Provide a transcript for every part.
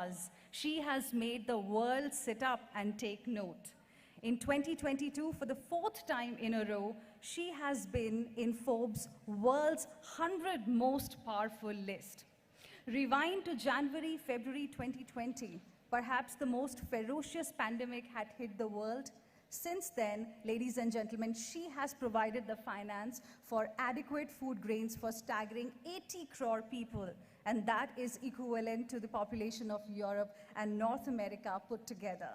because she has made the world sit up and take note. In 2022, for the 4th time in a row, she has been in Forbes' World's 100 Most Powerful list. Rewind to January, February 2020, perhaps the most ferocious pandemic had hit the world. Since then, ladies and gentlemen, she has provided the finance for adequate food grains for staggering 80 crore people, and that is equivalent to the population of Europe and North America put together.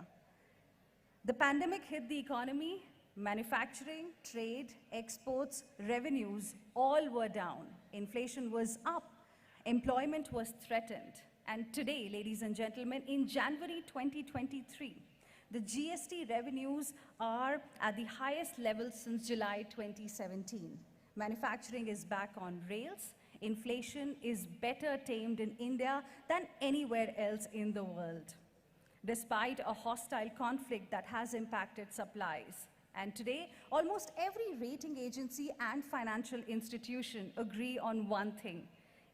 The pandemic hit the economy, manufacturing, trade, exports, revenues, all were down. Inflation was up, employment was threatened. And today, ladies and gentlemen, in January 2023, the GST revenues are at the highest level since July 2017. Manufacturing is back on rails. Inflation is better tamed in India than anywhere else in the world, despite a hostile conflict that has impacted supplies. And today, almost every rating agency and financial institution agree on one thing: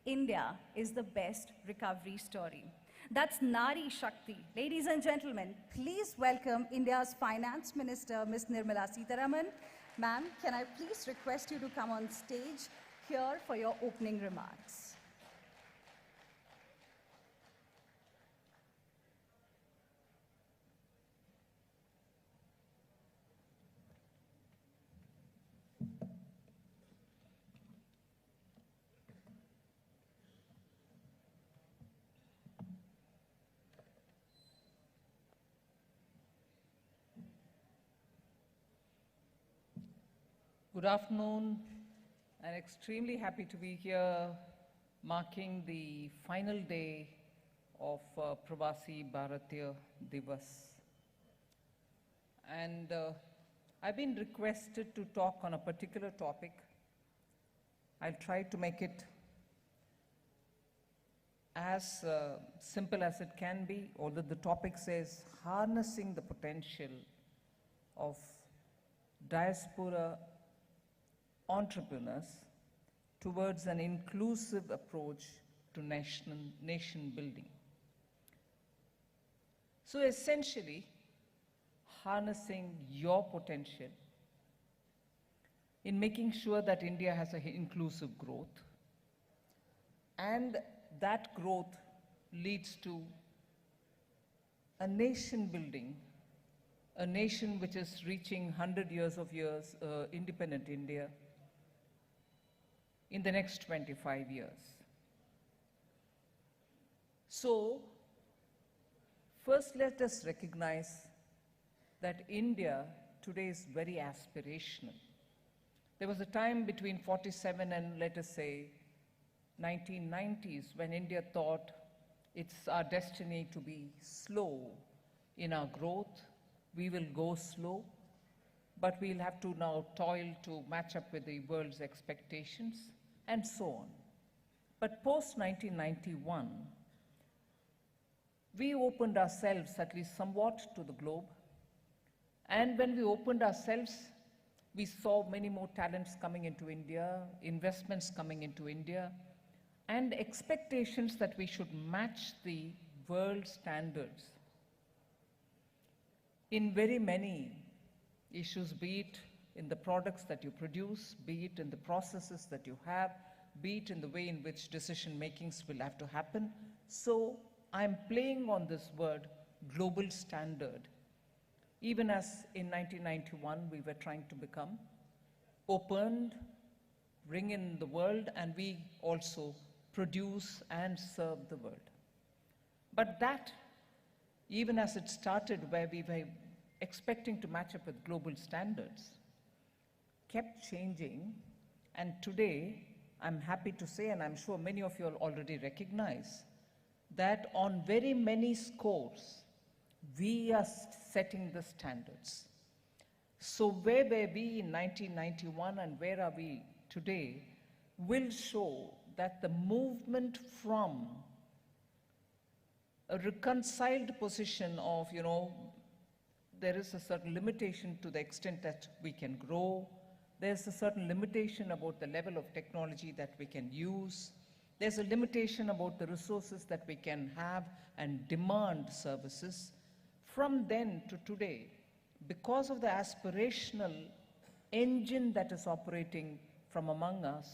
India is the best recovery story. That's Nari Shakti. Ladies and gentlemen, please welcome India's Finance Minister, Ms. Nirmala Sitharaman. Ma'am, can I please request you to come on stage here for your opening remarks? Good afternoon. I'm extremely happy to be here marking the final day of Pravasi Bharatiya Divas. And I've been requested to talk on a particular topic. I'll try to make it as simple as it can be, although the topic says harnessing the potential of diaspora entrepreneurs towards an inclusive approach to nation building. So essentially, harnessing your potential in making sure that India has an inclusive growth, and that growth leads to a nation building, a nation which is reaching 100 years of independent India in the next 25 years. So, first let us recognize that India today is very aspirational. There was a time between 47 and, let us say, 1990s when India thought it's our destiny to be slow in our growth. We will go slow, but we'll have to now toil to match up with the world's expectations, and so on. But post-1991, we opened ourselves, at least somewhat, to the globe. And when we opened ourselves, we saw many more talents coming into India, investments coming into India, and expectations that we should match the world standards in very many issues, be it in the products that you produce, be it in the processes that you have, be it in the way in which decision makings will have to happen. So I'm playing on this word, global standard. Even as in 1991, we were trying to become opened, bring in the world, and we also produce and serve the world. But that, even as it started where we were expecting to match up with global standards, kept changing, and today I'm happy to say, and I'm sure many of you already recognize, that on very many scores, we are setting the standards. So where were we in 1991 and where are we today will show that the movement from a reconciled position of, there is a certain limitation to the extent that we can grow. There's a certain limitation about the level of technology that we can use. There's a limitation about the resources that we can have and demand services. From then to today, because of the aspirational engine that is operating from among us,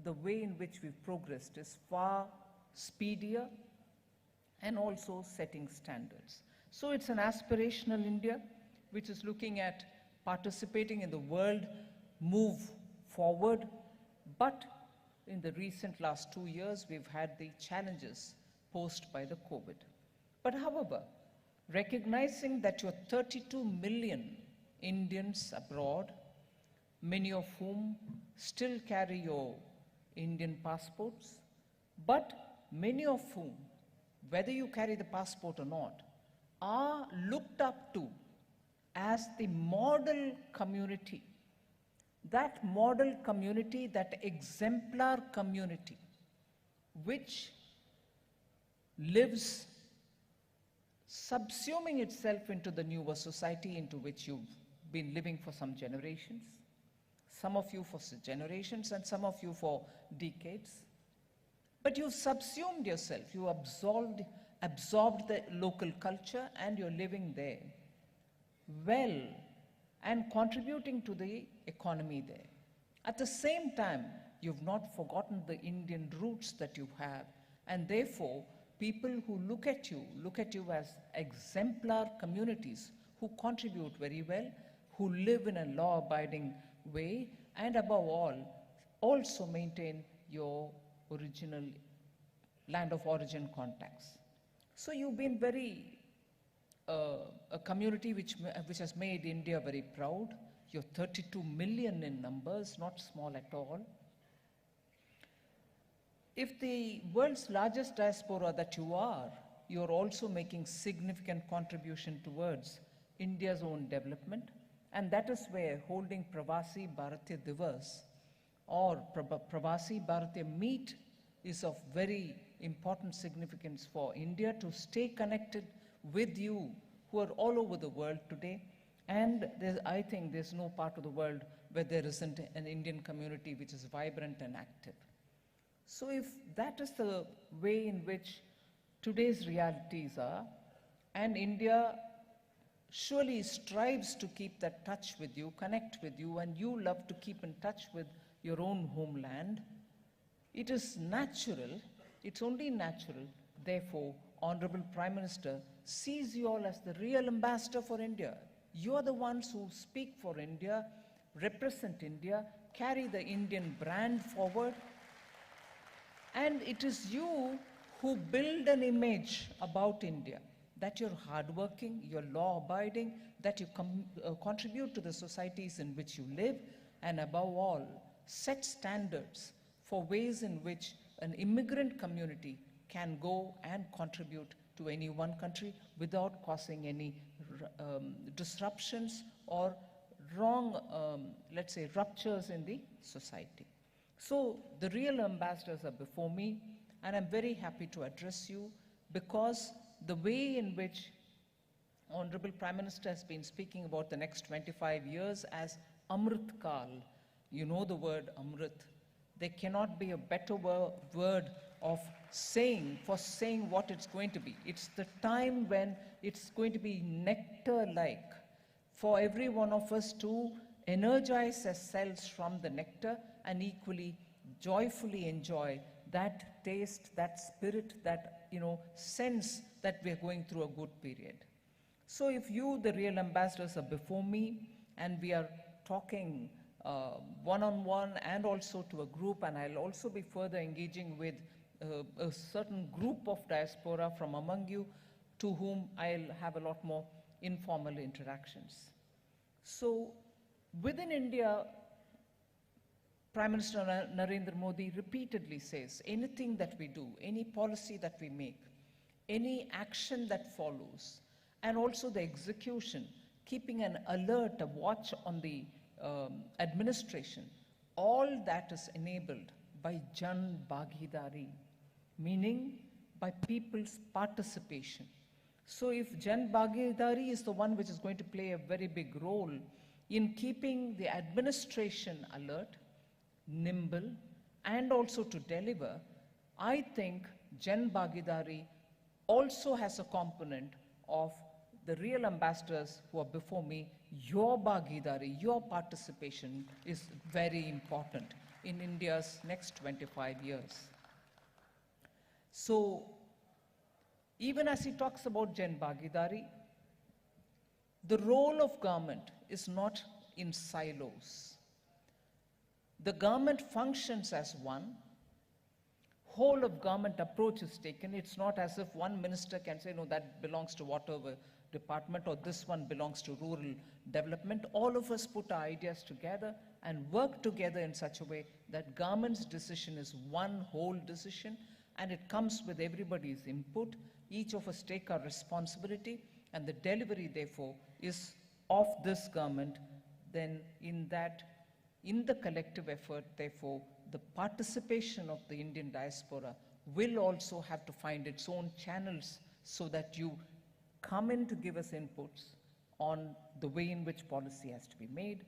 the way in which we've progressed is far speedier and also setting standards. So it's an aspirational India which is looking at participating in the world move forward, but in the recent last 2 years, we've had the challenges posed by the COVID. But however, recognizing that you're 32 million Indians abroad, many of whom still carry your Indian passports, but many of whom, whether you carry the passport or not, are looked up to as the model community. That model community, that exemplar community, which lives subsuming itself into the newer society into which you've been living for some generations, some of you for generations and some of you for decades. But you've subsumed yourself, you absorbed the local culture and you're living there well and contributing to the economy there. At the same time, you've not forgotten the Indian roots that you have, and therefore people who look at you as exemplar communities who contribute very well, who live in a law-abiding way, and above all, also maintain your original land of origin contacts. So you've been very, a community which has made India very proud. You're 32 million in numbers, not small at all. If the world's largest diaspora that you are, you're also making significant contribution towards India's own development, and that is where holding Pravasi Bharatiya Divas or Pravasi Bharatiya Meet is of very important significance for India to stay connected with you who are all over the world today. And I think there's no part of the world where there isn't an Indian community which is vibrant and active. So if that is the way in which today's realities are, and India surely strives to keep that touch with you, connect with you, and you love to keep in touch with your own homeland, it is natural, it's only natural, therefore, Honorable Prime Minister sees you all as the real ambassador for India. You're the ones who speak for India, represent India, carry the Indian brand forward, and it is you who build an image about India, that you're hardworking, you're law-abiding, that you contribute to the societies in which you live, and above all, set standards for ways in which an immigrant community can go and contribute to any one country without causing any disruptions or wrong, let's say, ruptures in the society. So the real ambassadors are before me, and I'm very happy to address you because the way in which Honorable Prime Minister has been speaking about the next 25 years as Amrit Kal, you know the word Amrit. There cannot be a better word of saying what it's going to be. It's the time when it's going to be nectar-like for every one of us to energize ourselves from the nectar and equally joyfully enjoy that taste, that spirit, that sense that we're going through a good period. So if you, the real ambassadors, are before me and we are talking one-on-one and also to a group, and I'll also be further engaging with a certain group of diaspora from among you to whom I'll have a lot more informal interactions. So within India, Prime Minister Narendra Modi repeatedly says anything that we do, any policy that we make, any action that follows, and also the execution, keeping an alert, a watch on the administration, all that is enabled by Jan Bhagidari, meaning by people's participation. So if Jan Bhagidari is the one which is going to play a very big role in keeping the administration alert, nimble, and also to deliver, I think Jan Bhagidari also has a component of the real ambassadors who are before me. Your Bhagidari, your participation is very important in India's next 25 years. So, even as he talks about Jan Bhagidari, the role of government is not in silos. The government functions as one. Whole of government approach is taken. It's not as if one minister can say, no, that belongs to whatever department, or this one belongs to rural development. All of us put our ideas together and work together in such a way that government's decision is one whole decision, and it comes with everybody's input. Each of us take our responsibility, and the delivery, therefore, is of this government. Then in the collective effort, therefore, the participation of the Indian diaspora will also have to find its own channels, so that you come in to give us inputs on the way in which policy has to be made.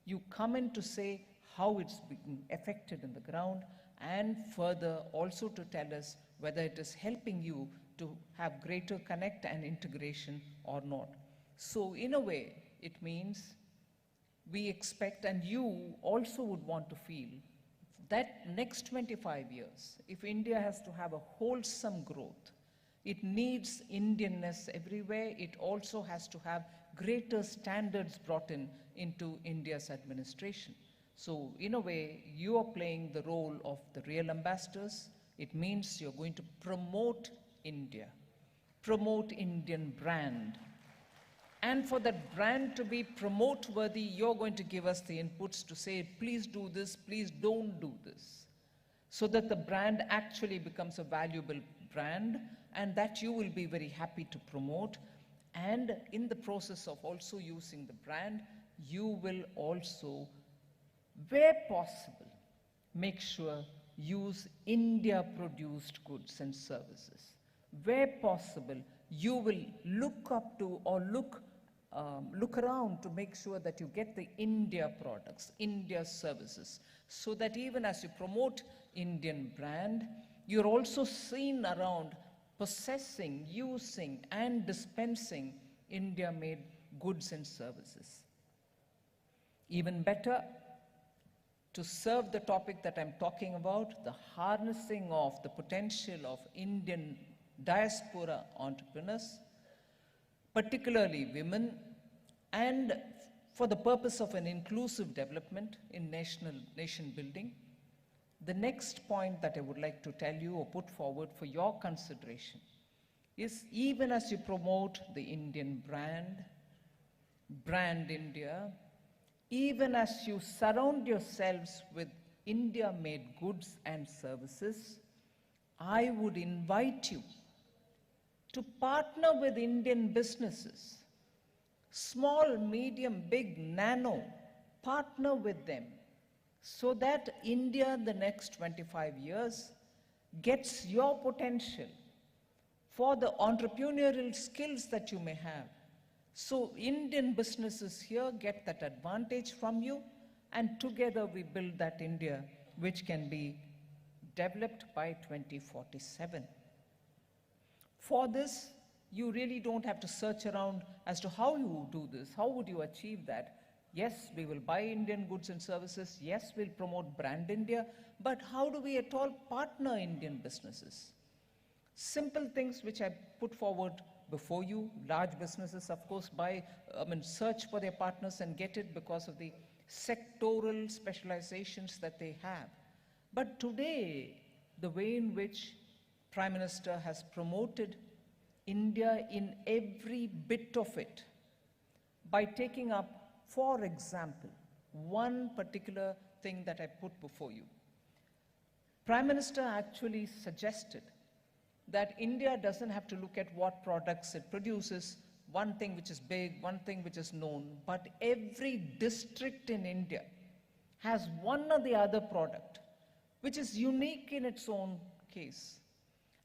You come in to say how it's being affected in the ground, and further also to tell us whether it is helping you to have greater connect and integration or not. So in a way, it means we expect, and you also would want to feel, that next 25 years, if India has to have a wholesome growth, it needs Indianness everywhere. It also has to have greater standards brought into India's administration. So in a way, you are playing the role of the real ambassadors. It means you're going to promote India, promote Indian brand. And for that brand to be promote-worthy, you're going to give us the inputs to say, please do this, please don't do this, so that the brand actually becomes a valuable brand, and that you will be very happy to promote. And in the process of also using the brand, you will also, where possible, make sure use India-produced goods and services. Where possible, you will look up to or look around to make sure that you get the India products, India services, so that even as you promote Indian brand, you're also seen around possessing, using, and dispensing India-made goods and services. Even better, to serve the topic that I'm talking about, the harnessing of the potential of Indian diaspora entrepreneurs, particularly women, and for the purpose of an inclusive development in nation building, the next point that I would like to tell you or put forward for your consideration is, even as you promote the Indian brand India, even as you surround yourselves with India-made goods and services, I would invite you to partner with Indian businesses, small, medium, big, nano, partner with them, so that India in the next 25 years gets your potential for the entrepreneurial skills that you may have. So Indian businesses here get that advantage from you, and together we build that India which can be developed by 2047. For this, you really don't have to search around as to how you do this, how would you achieve that. Yes, we will buy Indian goods and services. Yes, we'll promote brand India, but how do we at all partner Indian businesses? Simple things which I put forward before you. Large businesses, of course, search for their partners and get it because of the sectoral specializations that they have. But today, the way in which Prime Minister has promoted India in every bit of it, by taking up, for example, one particular thing that I put before you. Prime Minister actually suggested that India doesn't have to look at what products it produces, one thing which is big, one thing which is known, but every district in India has one or the other product which is unique in its own case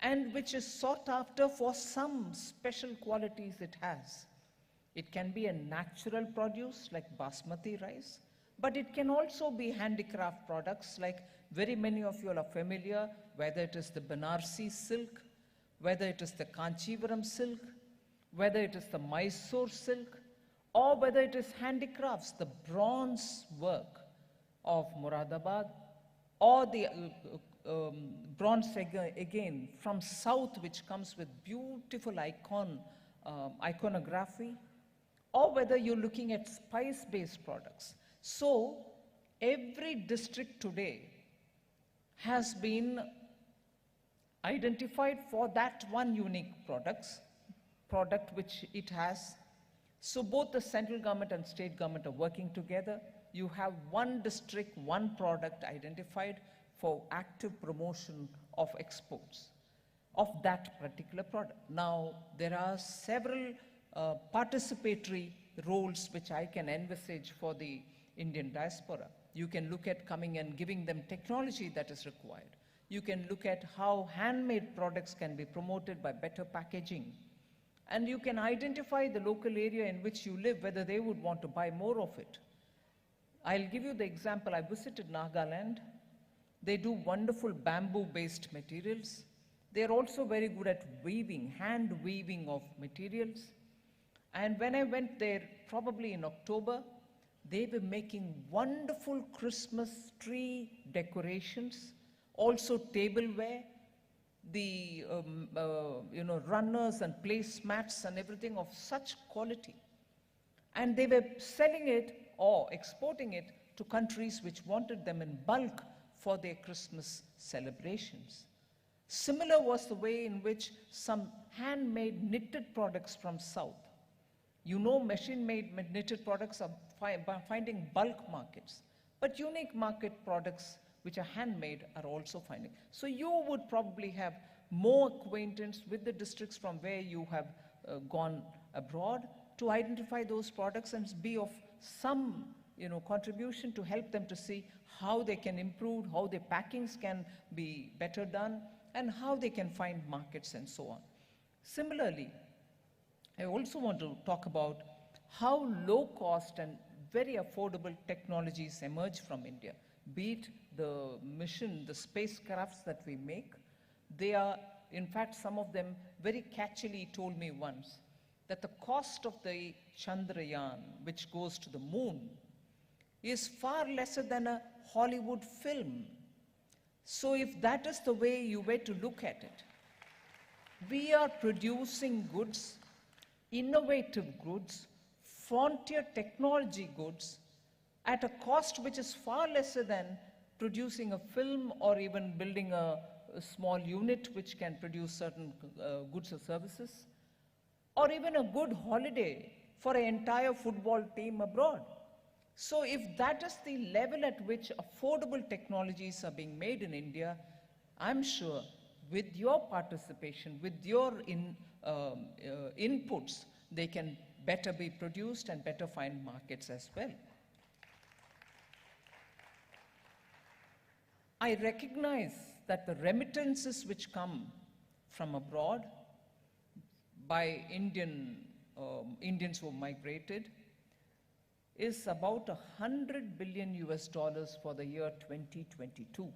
and which is sought after for some special qualities it has. It can be a natural produce like basmati rice, but it can also be handicraft products like Very many of you all are familiar, whether it is the Banarsi silk, whether it is the Kanchivaram silk, whether it is the Mysore silk, or whether it is handicrafts, the bronze work of Moradabad, or the bronze again from south, which comes with beautiful iconography, or whether you're looking at spice-based products. So every district today has been identified for that one unique product which it has. So both the central government and state government are working together. You have one district, one product identified for active promotion of exports of that particular product. Now, there are several participatory roles which I can envisage for the Indian diaspora. You can look at coming and giving them technology that is required. You can look at how handmade products can be promoted by better packaging. And you can identify the local area in which you live, whether they would want to buy more of it. I'll give you the example. I visited Nagaland. They do wonderful bamboo-based materials. They're also very good at weaving, hand weaving of materials. And when I went there, probably in October, they were making wonderful Christmas tree decorations, also tableware, the runners and placemats and everything of such quality. And they were selling it or exporting it to countries which wanted them in bulk for their Christmas celebrations. Similar was the way in which some handmade knitted products from South. You know, machine-made knitted products are finding bulk markets, but unique market products which are handmade are also finding. So you would probably have more acquaintance with the districts from where you have gone abroad to identify those products and be of some contribution to help them to see how they can improve, how their packings can be better done, and how they can find markets and so on. Similarly, I also want to talk about how low cost and very affordable technologies emerge from India. Be it the mission, the spacecrafts that we make, they are, in fact, some of them very catchily told me once that the cost of the Chandrayaan, which goes to the moon, is far lesser than a Hollywood film. So if that is the way you were to look at it, we are producing goods, innovative goods, frontier technology goods at a cost which is far lesser than producing a film or even building a small unit which can produce certain goods or services, or even a good holiday for an entire football team abroad. So if that is the level at which affordable technologies are being made in India, I'm sure with your participation, with your inputs, they can better be produced and better find markets as well. I recognize that the remittances which come from abroad by Indians who migrated is about $100 billion for the year 2022.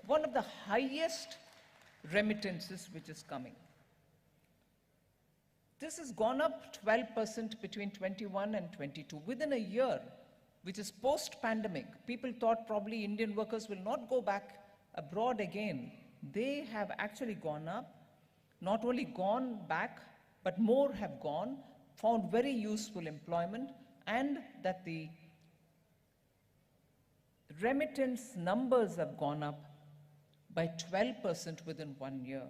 One of the highest remittances which is coming. This has gone up 12% between 21 and 22. Within a year, which is post-pandemic, people thought probably Indian workers will not go back abroad again. They have actually gone up, not only gone back, but more have gone, found very useful employment, and that the remittance numbers have gone up by 12% within 1 year.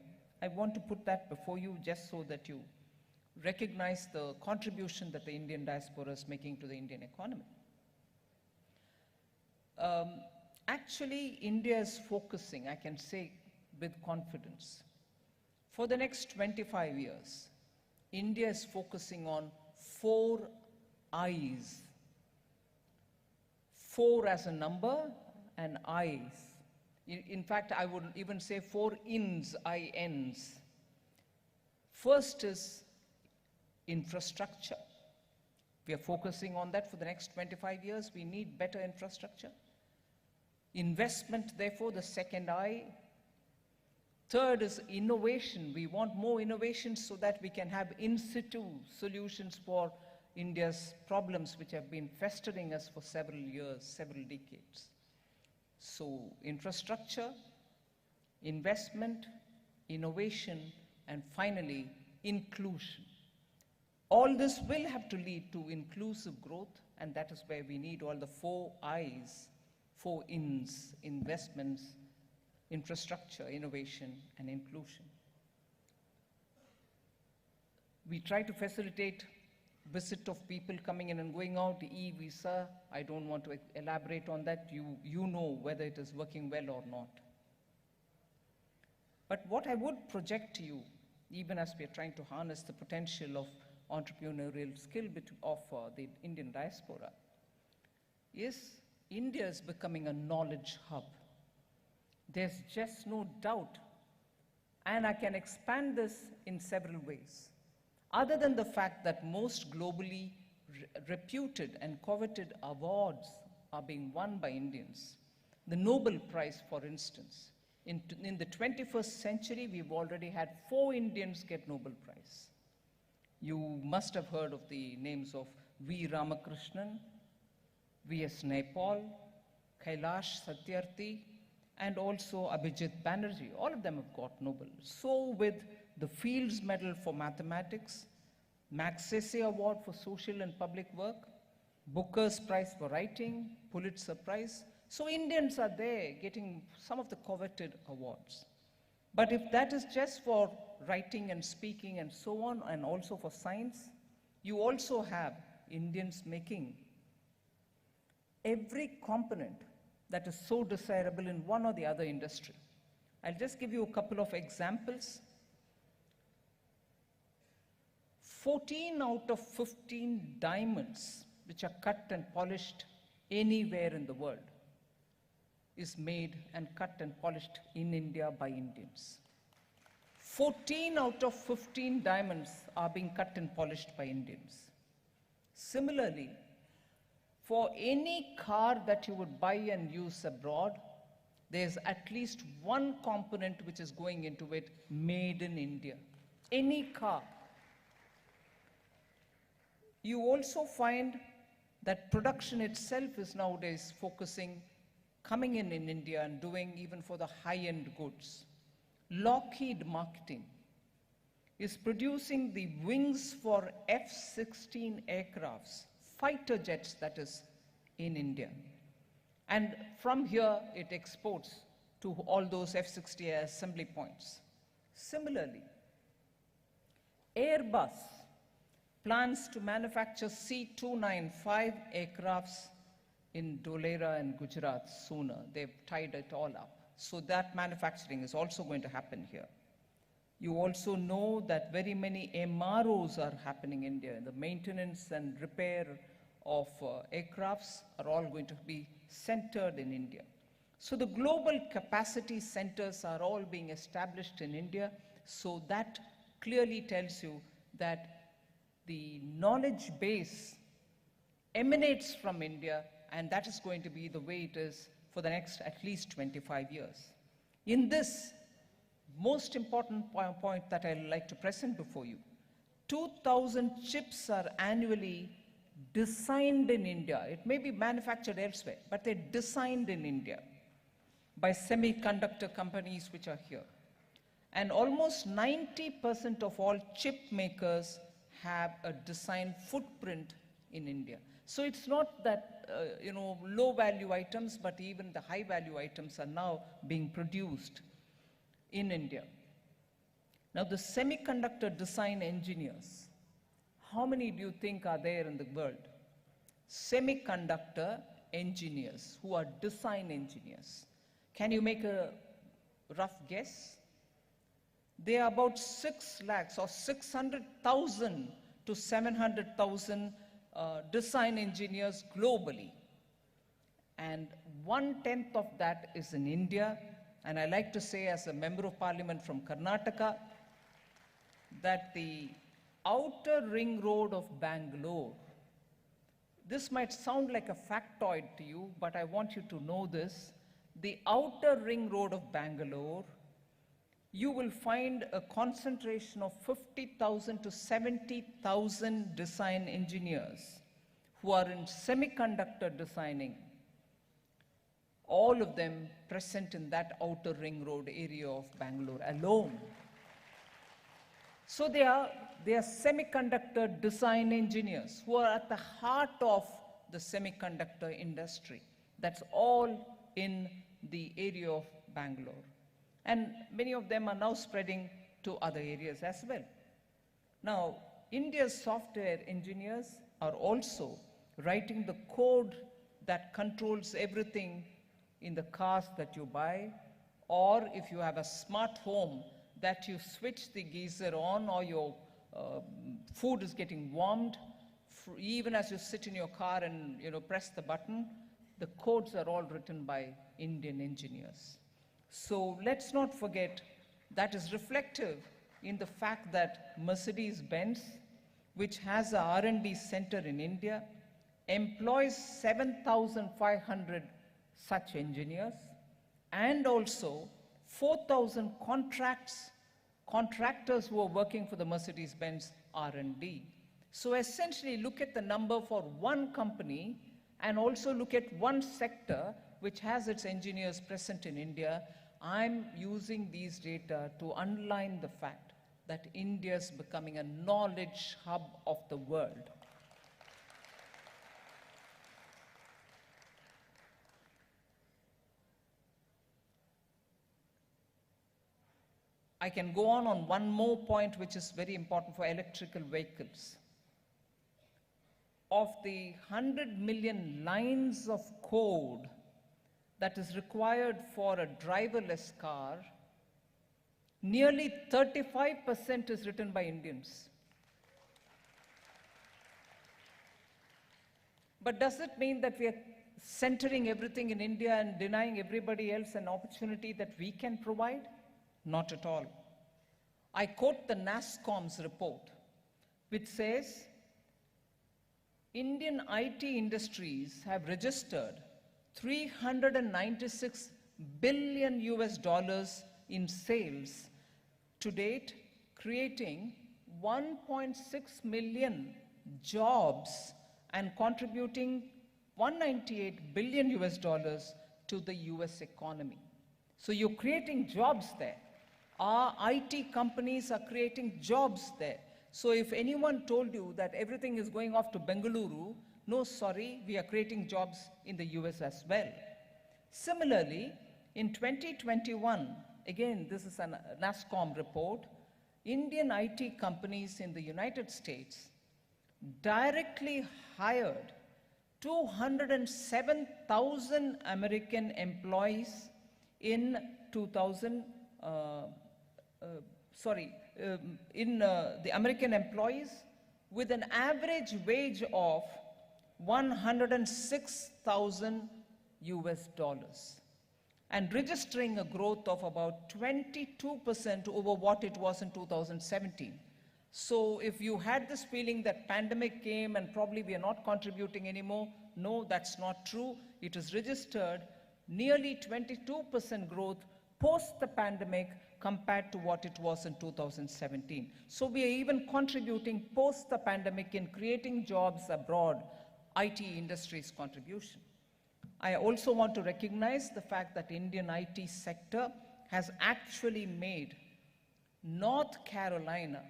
I want to put that before you just so that you recognize the contribution that the Indian diaspora is making to the Indian economy. Actually, India is focusing, I can say with confidence, for the next 25 years, India is focusing on 4 I's. 4 as a number and I's. In fact, I would even say 4 ins, I-Ns. First is infrastructure. We are focusing on that for the next 25 years. We need better infrastructure. Investment, therefore, the second I. Third is innovation. We want more innovation so that we can have in situ solutions for India's problems which have been festering us for several years, several decades. So infrastructure, investment, innovation, and finally, inclusion. All this will have to lead to inclusive growth, and that is where we need all the 4 I's, 4 Ins: investments, infrastructure, innovation, and inclusion. We try to facilitate visit of people coming in and going out, e-visa. I don't want to elaborate on that. You know whether it is working well or not. But what I would project to you, even as we are trying to harness the potential of entrepreneurial skill of the Indian diaspora, is India is becoming a knowledge hub. There's just no doubt. And I can expand this in several ways. Other than the fact that most globally reputed and coveted awards are being won by Indians. The Nobel Prize, for instance. In the 21st century, we've already had 4 Indians get Nobel Prize. You must have heard of the names of V. Ramakrishnan, V.S. Naipaul, Kailash Satyarthi, and also Abhijit Banerjee. All of them have got Nobel. So with the Fields Medal for Mathematics, Magsaysay Award for Social and Public Work, Booker's Prize for Writing, Pulitzer Prize. So Indians are there getting some of the coveted awards. But if that is just for writing and speaking and so on, and also for science, you also have Indians making every component that is so desirable in one or the other industry. I'll just give you a couple of examples. 14 out of 15 diamonds which are cut and polished anywhere in the world is made and cut and polished in India by Indians. 14 out of 15 diamonds are being cut and polished by Indians. Similarly, for any car that you would buy and use abroad, there's at least one component which is going into it made in India. Any car. You also find that production itself is nowadays coming in India and doing even for the high-end goods. Lockheed Martin is producing the wings for F-16 aircrafts, fighter jets that is, in India. And from here, it exports to all those F-16 assembly points. Similarly, Airbus plans to manufacture C-295 aircrafts in Dholera and Gujarat sooner. They've tied it all up. So that manufacturing is also going to happen here. You also know that very many MROs are happening in India. The maintenance and repair of aircrafts are all going to be centered in India. So the global capacity centers are all being established in India. So that clearly tells you that the knowledge base emanates from India, and that is going to be the way it is for the next at least 25 years. In this most important point that I'd like to present before you, 2,000 chips are annually designed in India. It may be manufactured elsewhere, but they're designed in India by semiconductor companies which are here. And almost 90% of all chip makers have a design footprint in India. So it's not that low value items, but even the high value items are now being produced in India. Now the semiconductor design engineers, how many do you think are there in the world? Semiconductor engineers who are design engineers. Can you make a rough guess? They are about 6 lakhs or 600,000 to 700,000 design engineers globally. And 1/10 of that is in India. And I like to say, as a member of parliament from Karnataka, that the outer ring road of Bangalore, this might sound like a factoid to you, but I want you to know this, the outer ring road of Bangalore, you will find a concentration of 50,000 to 70,000 design engineers who are in semiconductor designing, all of them present in that outer ring road area of Bangalore alone. So they are semiconductor design engineers who are at the heart of the semiconductor industry. That's all in the area of Bangalore. And many of them are now spreading to other areas as well. Now, India's software engineers are also writing the code that controls everything in the cars that you buy, or if you have a smart home, that you switch the geyser on, or your food is getting warmed, even as you sit in your car and press the button, the codes are all written by Indian engineers. So let's not forget that is reflective in the fact that Mercedes-Benz, which has a R&D center in India, employs 7,500 such engineers, and also 4,000 contractors who are working for the Mercedes-Benz R&D. So essentially look at the number for one company and also look at one sector which has its engineers present in India. I'm using these data to underline the fact that India is becoming a knowledge hub of the world. I can go on one more point which is very important for electrical vehicles. Of the 100 million lines of code that is required for a driverless car, nearly 35% is written by Indians. But does it mean that we are centering everything in India and denying everybody else an opportunity that we can provide? Not at all. I quote the NASSCOM's report, which says, Indian IT industries have registered $396 billion in sales to date, creating 1.6 million jobs and contributing $198 billion to the US economy. So you're creating jobs there. Our IT companies are creating jobs there. So if anyone told you that everything is going off to Bengaluru, no, sorry, we are creating jobs in the US as well. Similarly, in 2021, again, this is a NASSCOM report, Indian IT companies in the United States directly hired 207,000 American employees in the American employees with an average wage of $106,000 and registering a growth of about 22% over what it was in 2017. So if you had this feeling that pandemic came and probably we are not contributing anymore, no, that's not true. It is registered nearly 22% growth post the pandemic compared to what it was in 2017. So we are even contributing post the pandemic in creating jobs abroad, IT industry's contribution. I also want to recognize the fact that Indian IT sector has actually made North Carolina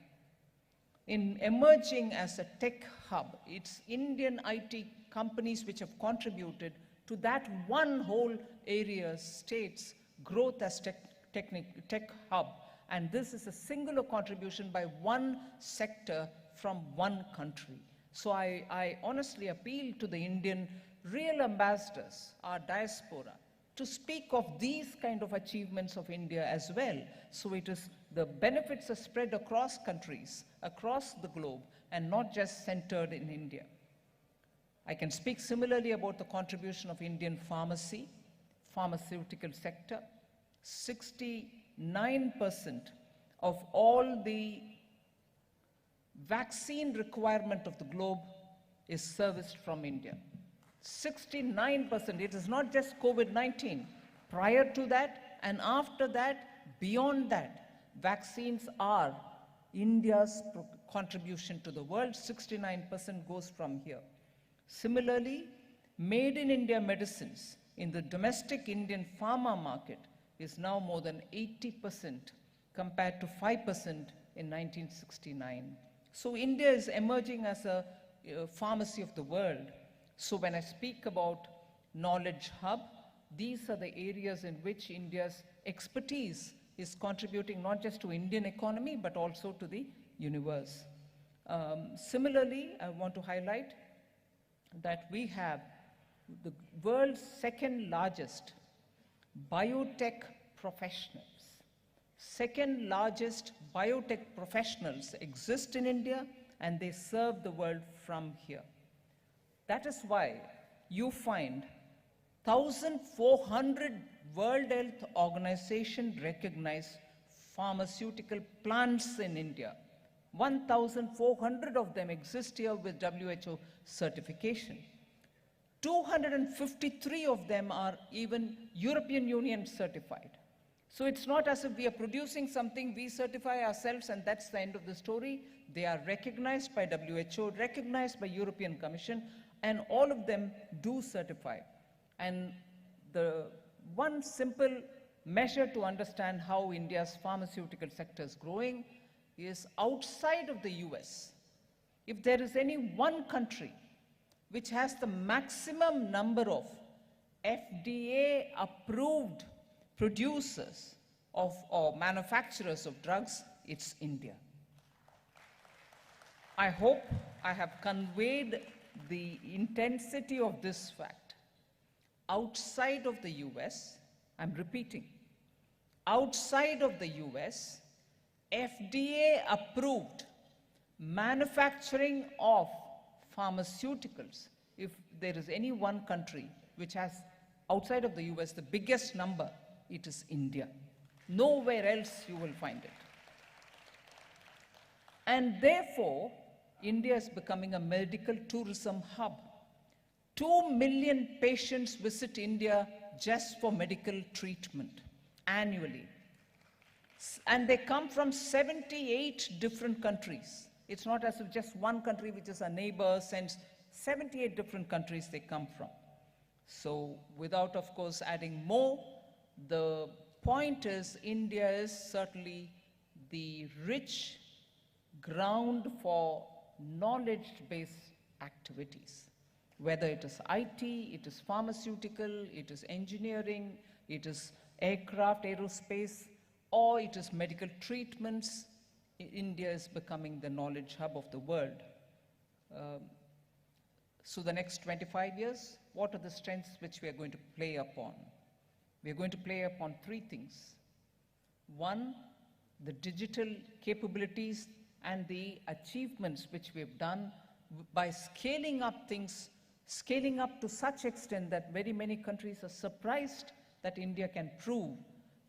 in emerging as a tech hub. It's Indian IT companies which have contributed to that one whole area, state's growth as tech hub. And this is a singular contribution by one sector from one country. So I honestly appeal to the Indian real ambassadors, our diaspora, to speak of these kind of achievements of India as well. So it is the benefits are spread across countries, across the globe, and not just centered in India. I can speak similarly about the contribution of Indian pharmaceutical sector. 69% of all the vaccine requirement of the globe is serviced from India. 69%. It is not just COVID-19. prior to that, and after that, beyond that, vaccines are India's contribution to the world. 69% goes from here. Similarly, made in India medicines in the domestic Indian pharma market is now more than 80% compared to 5% in 1969. So India is emerging as a pharmacy of the world. So when I speak about knowledge hub, these are the areas in which India's expertise is contributing not just to Indian economy, but also to the universe. Similarly, I want to highlight that we have the world's second largest biotech professionals. Second largest biotech professionals exist in India, and they serve the world from here. That is why you find 1,400 World Health Organization recognized pharmaceutical plants in India. 1,400 of them exist here with WHO certification. 253 of them are even European Union certified. So it's not as if we are producing something, we certify ourselves, and that's the end of the story. They are recognized by WHO, recognized by European Commission, and all of them do certify. And the one simple measure to understand how India's pharmaceutical sector is growing is outside of the US. If there is any one country which has the maximum number of FDA-approved producers of or manufacturers of drugs, it's India. I hope I have conveyed the intensity of this fact. Outside of the US, I'm repeating, outside of the US, FDA-approved manufacturing of pharmaceuticals, if there is any one country which has, outside of the US, the biggest number, it is India. Nowhere else you will find it. And therefore, India is becoming a medical tourism hub. 2 million patients visit India just for medical treatment annually. And they come from 78 different countries. It's not as if just one country, which is a neighbor, sends 78 different countries they come from. So without, of course, adding more, the point is India is certainly the rich ground for knowledge-based activities. Whether it is IT, it is pharmaceutical, it is engineering, it is aircraft, aerospace, or it is medical treatments, India is becoming the knowledge hub of the world. So the next 25 years, what are the strengths which we are going to play upon? We are going to play upon three things. One, the digital capabilities and the achievements which we have done by scaling up things, scaling up to such extent that very many countries are surprised that India can prove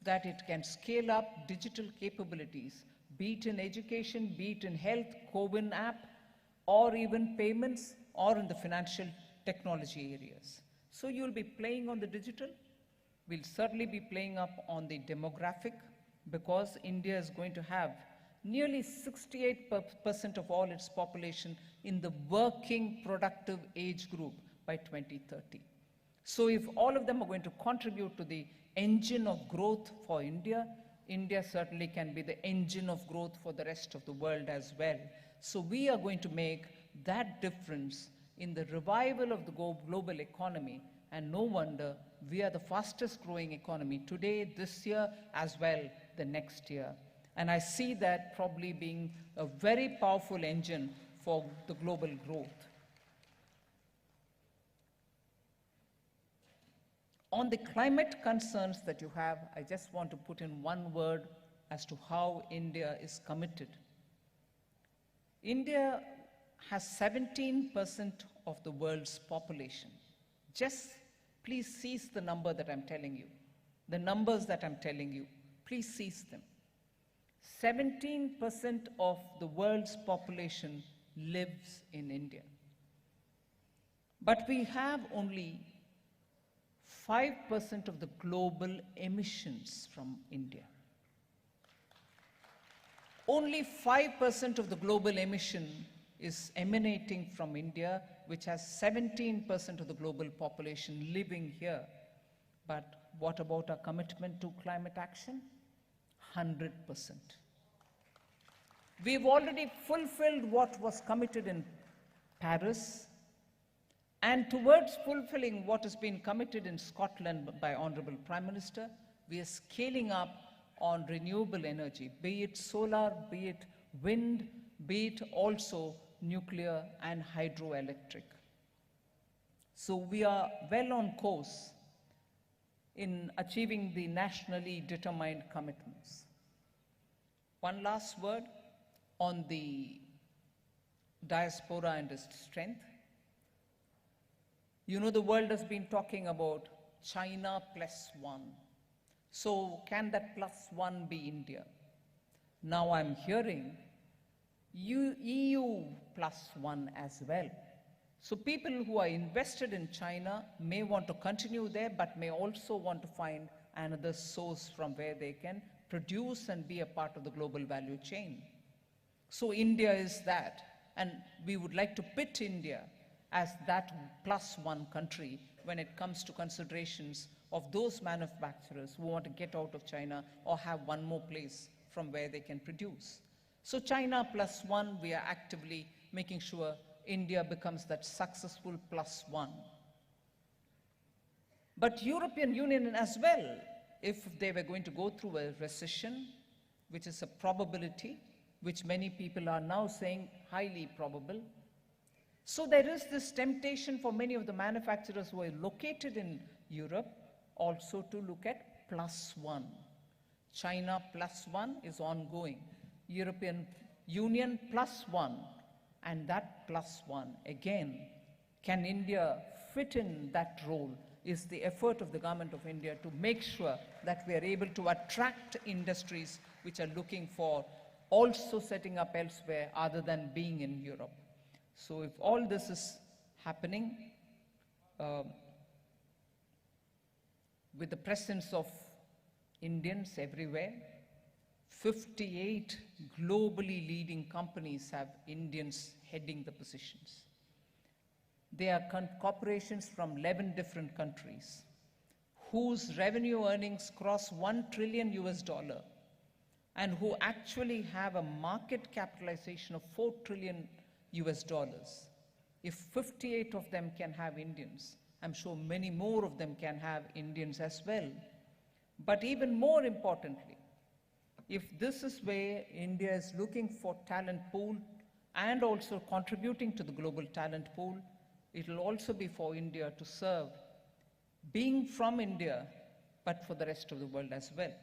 that it can scale up digital capabilities, be it in education, be it in health, CoWIN app, or even payments, or in the financial technology areas. So you'll be playing on the digital. We'll certainly be playing up on the demographic, because India is going to have nearly 68% of all its population in the working productive age group by 2030. So if all of them are going to contribute to the engine of growth for India, India certainly can be the engine of growth for the rest of the world as well. So we are going to make that difference in the revival of the global economy, and no wonder we are the fastest growing economy today, this year, as well the next year. And I see that probably being a very powerful engine for the global growth. On the climate concerns that you have, I just want to put in one word as to how India is committed. India has 17% of the world's population. Just please seize the number that I'm telling you. The numbers that I'm telling you, please seize them. 17% of the world's population lives in India. But we have only 5% of the global emissions from India. Only 5% of the global emission is emanating from India, which has 17% of the global population living here. But what about our commitment to climate action? 100%. We've already fulfilled what was committed in Paris, and towards fulfilling what has been committed in Scotland by Honourable Prime Minister, we are scaling up on renewable energy, be it solar, be it wind, be it also nuclear and hydroelectric. So we are well on course in achieving the nationally determined commitments. One last word on the diaspora and its strength. You know, the world has been talking about China +1. So can that +1 be India? Now I'm hearing EU +1 as well. So people who are invested in China may want to continue there, but may also want to find another source from where they can produce and be a part of the global value chain. So India is that, and we would like to pit India as that +1 country when it comes to considerations of those manufacturers who want to get out of China or have one more place from where they can produce. So China +1, we are actively making sure India becomes that successful +1. But European Union as well, if they were going to go through a recession, which is a probability, which many people are now saying highly probable. So there is this temptation for many of the manufacturers who are located in Europe also to look at +1. China +1 is ongoing. European Union +1. And that +1, again, can India fit in that role is the effort of the government of India to make sure that we are able to attract industries which are looking for also setting up elsewhere other than being in Europe. So if all this is happening with the presence of Indians everywhere, 58 globally leading companies have Indians heading the positions. They are corporations from 11 different countries whose revenue earnings cross $1 trillion and who actually have a market capitalization of $4 trillion. If 58 of them can have Indians, I'm sure many more of them can have Indians as well. But even more importantly, if this is where India is looking for talent pool and also contributing to the global talent pool, it will also be for India to serve, being from India, but for the rest of the world as well.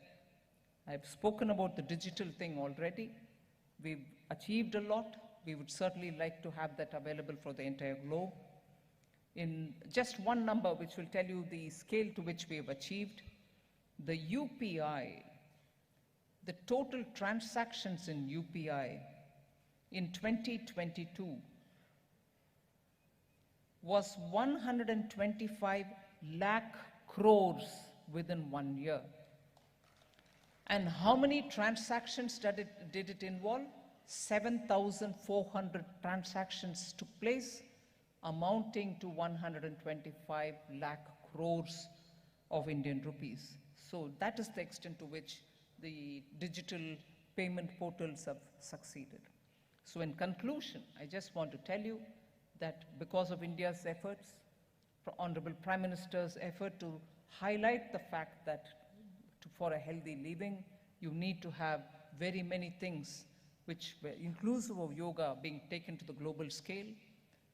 I've spoken about the digital thing already. We've achieved a lot. We would certainly like to have that available for the entire globe. In just one number, which will tell you the scale to which we have achieved, the UPI, the total transactions in UPI in 2022 was 125 lakh crores within 1 year. And how many transactions did it involve? 7,400 transactions took place, amounting to 125 lakh crores of Indian rupees. So that is the extent to which the digital payment portals have succeeded. So in conclusion, I just want to tell you that because of India's efforts, Honorable Prime Minister's effort to highlight the fact that for a healthy living, you need to have very many things which were inclusive of yoga being taken to the global scale.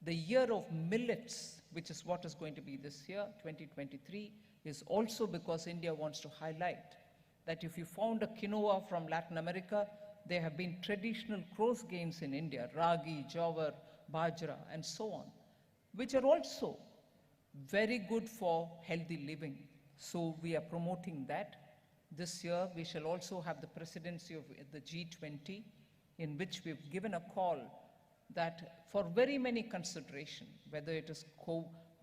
The year of millets, which is what is going to be this year, 2023, is also because India wants to highlight that if you found a quinoa from Latin America, there have been traditional cross gains in India, ragi, jawar, bajra, and so on, which are also very good for healthy living. So we are promoting that. This year, we shall also have the presidency of the G20, in which we've given a call that for very many considerations, whether it is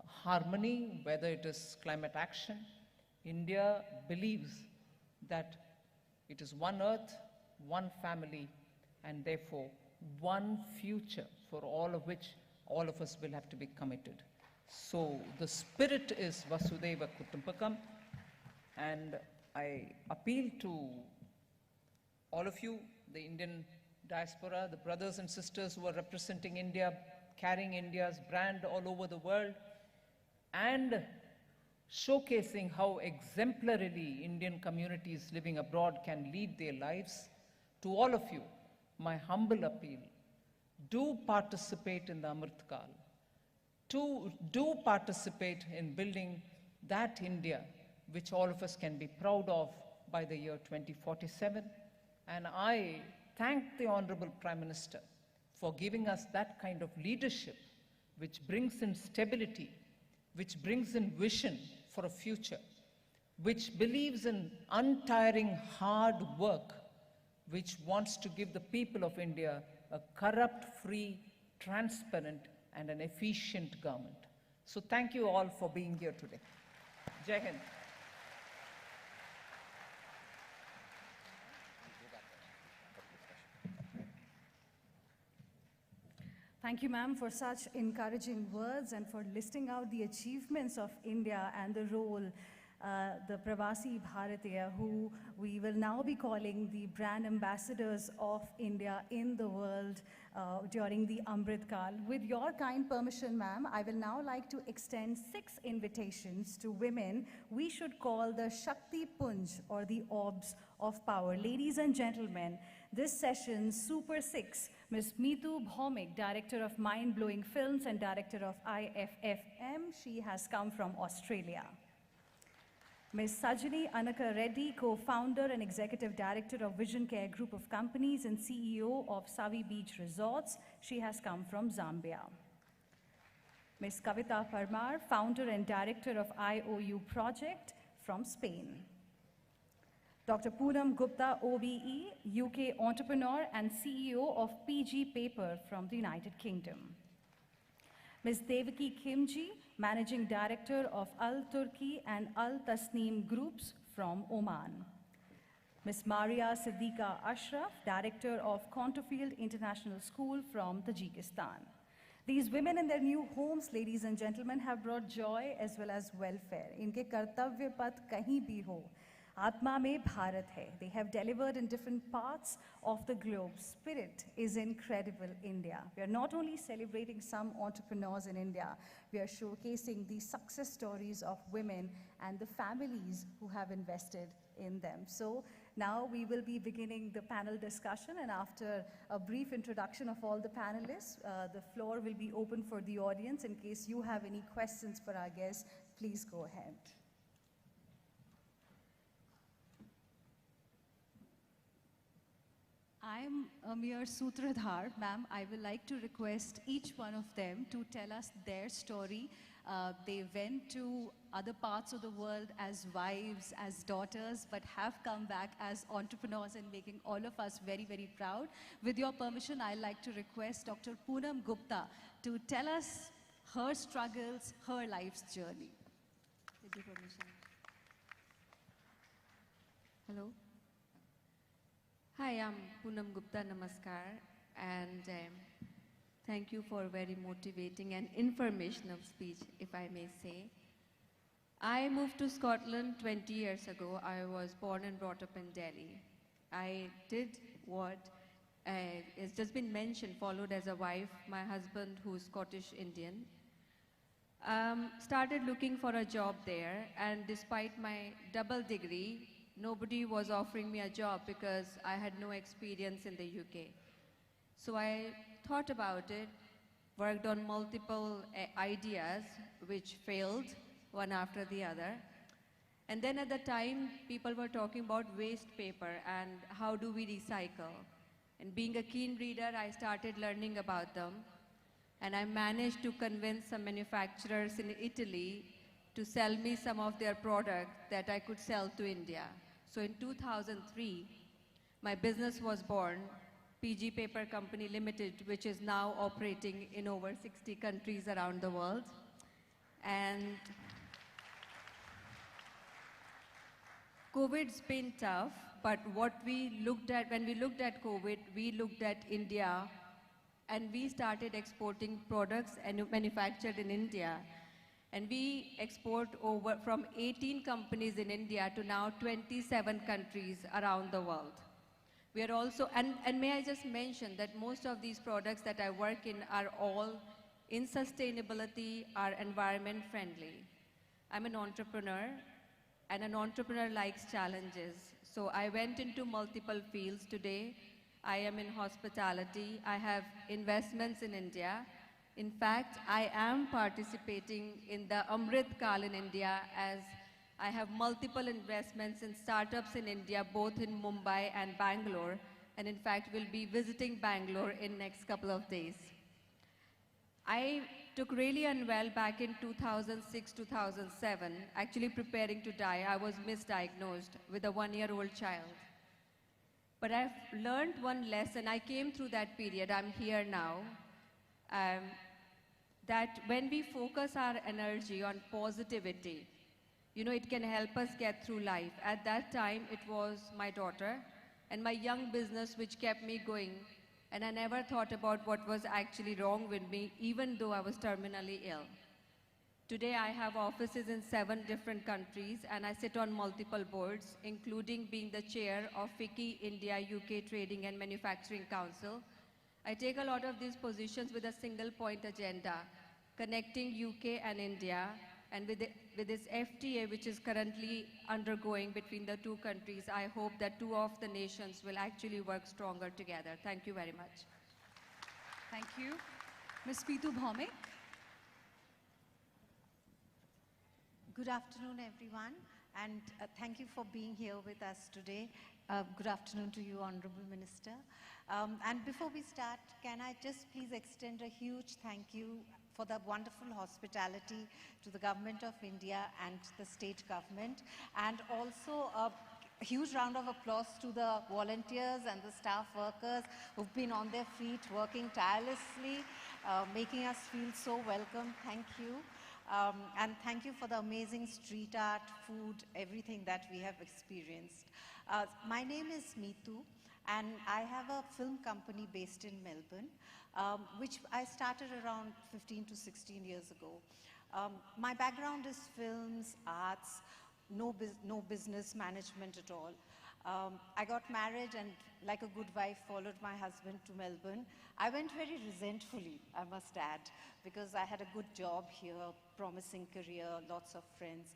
harmony, whether it is climate action. India believes that it is one earth, one family, and therefore one future for all of which all of us will have to be committed. So the spirit is Vasudhaiva Kutumbakam, and I appeal to all of you, the Indian diaspora, the brothers and sisters who are representing India, carrying India's brand all over the world, and showcasing how exemplarily Indian communities living abroad can lead their lives. To all of you, my humble appeal, do participate in the Amrit Kal. Do participate in building that India which all of us can be proud of by the year 2047. And I thank the Honorable Prime Minister for giving us that kind of leadership which brings in stability, which brings in vision for a future, which believes in untiring hard work, which wants to give the people of India a corrupt-free, transparent, and an efficient government. So thank you all for being here today. Jai Hind. Thank you, ma'am, for such encouraging words and for listing out the achievements of India and the role the Pravasi Bharatiya, who we will now be calling the brand ambassadors of India in the world during the Amrit Kal. With your kind permission, ma'am, I will now like to extend 6 invitations to women we should call the Shakti Punj, or the orbs of power. Ladies and gentlemen, this session's Super 6, Ms. Meetu Bhaumik, Director of Mind Blowing Films and Director of IFFM. She has come from Australia. Ms. Sajini Anaka Reddy, Co-Founder and Executive Director of Vision Care Group of Companies and CEO of Savi Beach Resorts. She has come from Zambia. Ms. Kavita Parmar, Founder and Director of IOU Project from Spain. Dr. Poonam Gupta, OBE, UK entrepreneur and CEO of PG Paper from the United Kingdom. Ms. Devaki Khimji, Managing Director of Al Turki and Al Tasneem Groups from Oman. Ms. Maria Siddiqa Ashraf, Director of Contofield International School from Tajikistan. These women in their new homes, ladies and gentlemen, have brought joy as well as welfare. Inke kartavya path kahin bhi ho, Atma mein Bharat hai. They have delivered in different parts of the globe. Spirit is incredible, India. We are not only celebrating some entrepreneurs in India, we are showcasing the success stories of women and the families who have invested in them. So now we will be beginning the panel discussion, and after a brief introduction of all the panelists, the floor will be open for the audience. In case you have any questions for our guests, please go ahead. I'm a mere Sutradhar, ma'am. I would like to request each one of them to tell us their story. They went to other parts of the world as wives, as daughters, but have come back as entrepreneurs and making all of us very, very proud. With your permission, I'd like to request Dr. Poonam Gupta to tell us her struggles, her life's journey. With your permission. Hello. Hi, I'm Poonam Gupta, namaskar, and thank you for a very motivating and informational speech, if I may say. I moved to Scotland 20 years ago. I was born and brought up in Delhi. I did what has just been mentioned, followed as a wife, my husband, who's Scottish Indian. Started looking for a job there, and despite my double degree, nobody was offering me a job because I had no experience in the UK. So I thought about it, worked on multiple ideas which failed one after the other. And then at the time, people were talking about waste paper and how do we recycle. And being a keen reader, I started learning about them. And I managed to convince some manufacturers in Italy to sell me some of their products that I could sell to India. So in 2003, my business was born, PG Paper Company Limited, which is now operating in over 60 countries around the world. And COVID's been tough, but what we looked at, when we looked at COVID, we looked at India, and we started exporting products and manufactured in India. And we export over from 18 companies in India to now 27 countries around the world. We are also, and may I just mention that most of these products that I work in are all in sustainability, are environment friendly. I'm an entrepreneur, and an entrepreneur likes challenges. So I went into multiple fields today. I am in hospitality. I have investments in India. In fact, I am participating in the Amrit Kal in India, as I have multiple investments in startups in India, both in Mumbai and Bangalore. And in fact, we'll be visiting Bangalore in next couple of days. I took really unwell back in 2006, 2007, actually preparing to die. I was misdiagnosed with a 1-year-old child. But I've learned one lesson. I came through that period. I'm here now. That when we focus our energy on positivity, it can help us get through life. At that time, it was my daughter and my young business which kept me going. And I never thought about what was actually wrong with me, even though I was terminally ill. Today, I have offices in 7 different countries, and I sit on multiple boards, including being the chair of FICCI India UK Trading and Manufacturing Council. I take a lot of these positions with a single point agenda, connecting UK and India, and with this FTA, which is currently undergoing between the 2 countries, I hope that 2 of the nations will actually work stronger together. Thank you very much. Thank you. Ms. Pitu Bhaumik. Good afternoon, everyone, and thank you for being here with us today. Good afternoon to you, Honorable Minister. And before we start, can I just please extend a huge thank you for the wonderful hospitality to the Government of India and the state government, and also a huge round of applause to the volunteers and the staff workers who've been on their feet, working tirelessly, making us feel so welcome. Thank you. And thank you for the amazing street art, food, everything that we have experienced. My name is Meetu, and I have a film company based in Melbourne, which I started around 15 to 16 years ago. My background is films, arts, no business management at all. I got married and, like a good wife, followed my husband to Melbourne. I went very resentfully, I must add, because I had a good job here, promising career, lots of friends.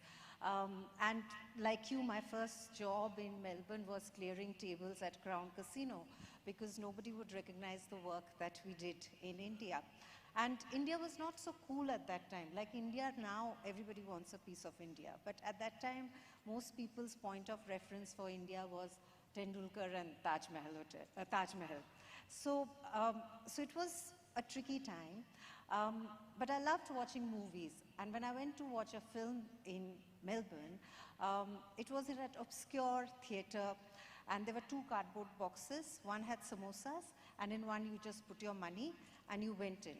And like you, my first job in Melbourne was clearing tables at Crown Casino, because nobody would recognize the work that we did in India. And India was not so cool at that time. Like India now, everybody wants a piece of India. But at that time, most people's point of reference for India was Tendulkar and Taj Mahal. So it was a tricky time. But I loved watching movies. And when I went to watch a film in Melbourne, it was in an obscure theatre, and there were 2 cardboard boxes. One had samosas, and in one you just put your money and you went in.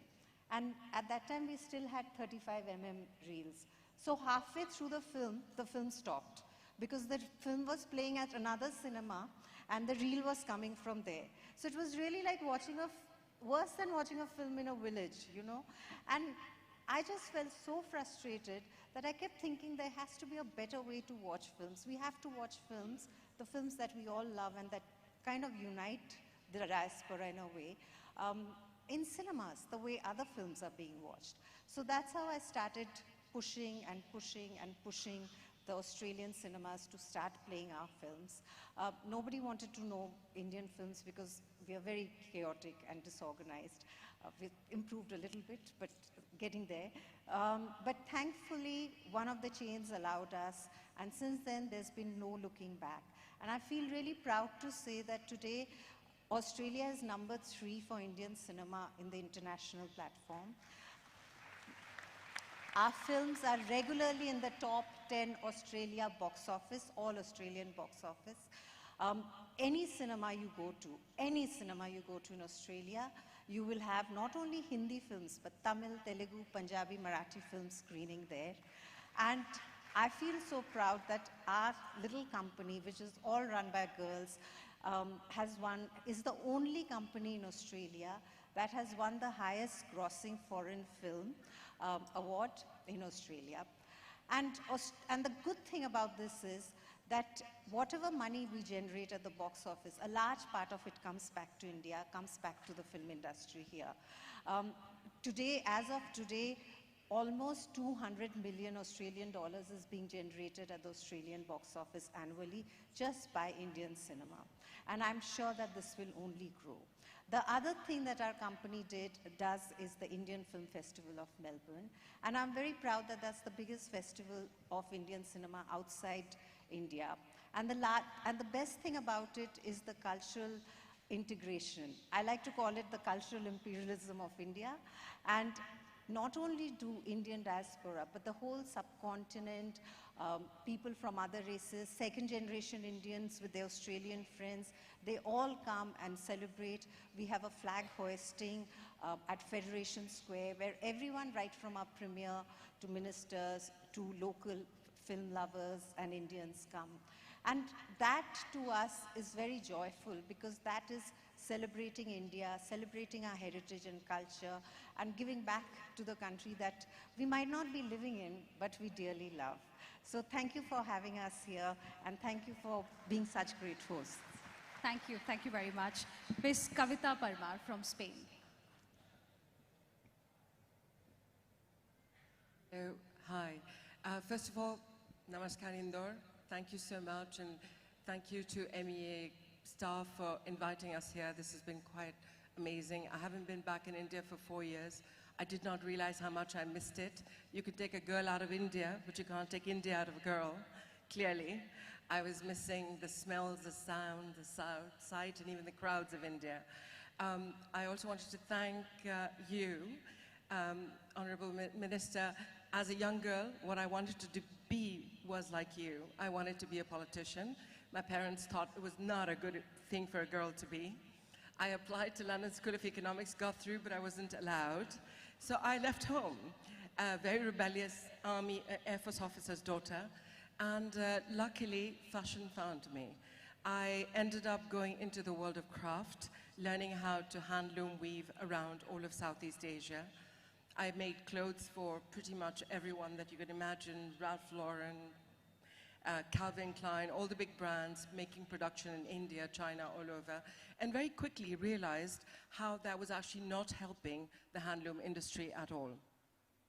And at that time we still had 35mm reels. So halfway through the film stopped, because the film was playing at another cinema and the reel was coming from there. So it was really like worse than watching a film in a village, And I just felt so frustrated that I kept thinking there has to be a better way to watch films. We have to watch films, the films that we all love and that kind of unite the diaspora in a way, in cinemas, the way other films are being watched. So that's how I started pushing and pushing and pushing the Australian cinemas to start playing our films. Nobody wanted to know Indian films because we are very chaotic and disorganized. We've improved a little bit, but getting there. But thankfully, one of the chains allowed us, and since then, there's been no looking back. And I feel really proud to say that today, Australia is number 3 for Indian cinema in the international platform. Our films are regularly in the top 10 Australia box office, all Australian box office. Any cinema you go to in Australia, you will have not only Hindi films, but Tamil, Telugu, Punjabi, Marathi films screening there. And I feel so proud that our little company, which is all run by girls, is the only company in Australia that has won the highest grossing foreign film award in Australia. And the good thing about this is that whatever money we generate at the box office, a large part of it comes back to India, comes back to the film industry here. Today, as of today, almost 200 million Australian dollars is being generated at the Australian box office annually just by Indian cinema. And I'm sure that this will only grow. The other thing that our company does is the Indian Film Festival of Melbourne. And I'm very proud that that's the biggest festival of Indian cinema outside India. And the best thing about it is the cultural integration. I like to call it the cultural imperialism of India. And not only do Indian diaspora, but the whole subcontinent, people from other races, second-generation Indians with their Australian friends, they all come and celebrate. We have a flag hoisting at Federation Square, where everyone, right from our premier to ministers to local film lovers and Indians come. And that to us is very joyful, because that is celebrating India, celebrating our heritage and culture, and giving back to the country that we might not be living in, but we dearly love. So thank you for having us here, and thank you for being such great hosts. Thank you very much. Ms. Kavita Parmar from Spain. Hello, hi. First of all, Namaskar Indore. Thank you so much, and thank you to MEA staff for inviting us here. This has been quite amazing. I haven't been back in India for 4 years. I did not realize how much I missed it. You could take a girl out of India, but you can't take India out of a girl, clearly. I was missing the smells, the sound, the sight, and even the crowds of India. I also wanted to thank you, Honorable Minister. As a young girl, what I wanted to be was like you. I wanted to be a politician. My parents thought it was not a good thing for a girl to be. I applied to London School of Economics, got through, but I wasn't allowed. So I left home, a very rebellious Army Air Force officer's daughter, and luckily fashion found me. I ended up going into the world of craft, learning how to handloom weave around all of Southeast Asia. I made clothes for pretty much everyone that you could imagine, Ralph Lauren, Calvin Klein, all the big brands, making production in India, China, all over, and very quickly realized how that was actually not helping the handloom industry at all.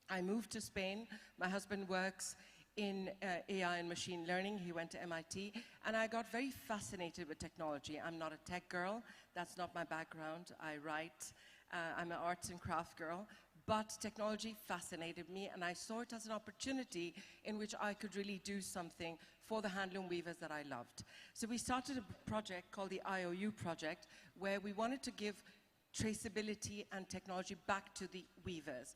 I moved to Spain. My husband works in AI and machine learning. He went to MIT, and I got very fascinated with technology. I'm not a tech girl. That's not my background. I write. I'm an arts and craft girl. But technology fascinated me, and I saw it as an opportunity in which I could really do something for the handloom weavers that I loved. So we started a project called the IOU project, where we wanted to give traceability and technology back to the weavers.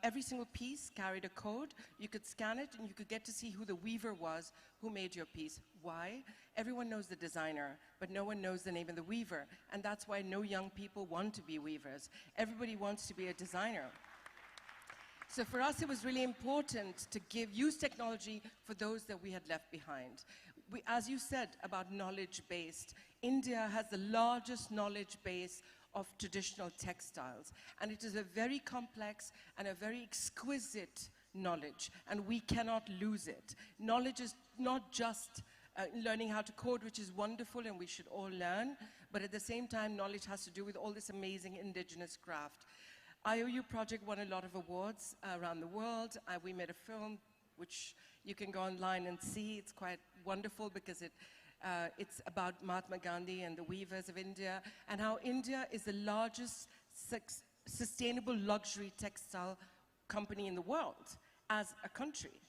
Every single piece carried a code. You could scan it, and you could get to see who the weaver was who made your piece. Why? Everyone knows the designer, but no one knows the name of the weaver. And that's why no young people want to be weavers. Everybody wants to be a designer. So for us, it was really important to use technology for those that we had left behind. As you said about knowledge-based, India has the largest knowledge base of traditional textiles. And it is a very complex and a very exquisite knowledge, and we cannot lose it. Knowledge is not just learning how to code, which is wonderful and we should all learn, but at the same time, knowledge has to do with all this amazing indigenous craft. IOU project won a lot of awards around the world. We made a film, which you can go online and see. It's quite wonderful because it's about Mahatma Gandhi and the weavers of India, and how India is the largest sustainable luxury textile company in the world as a country.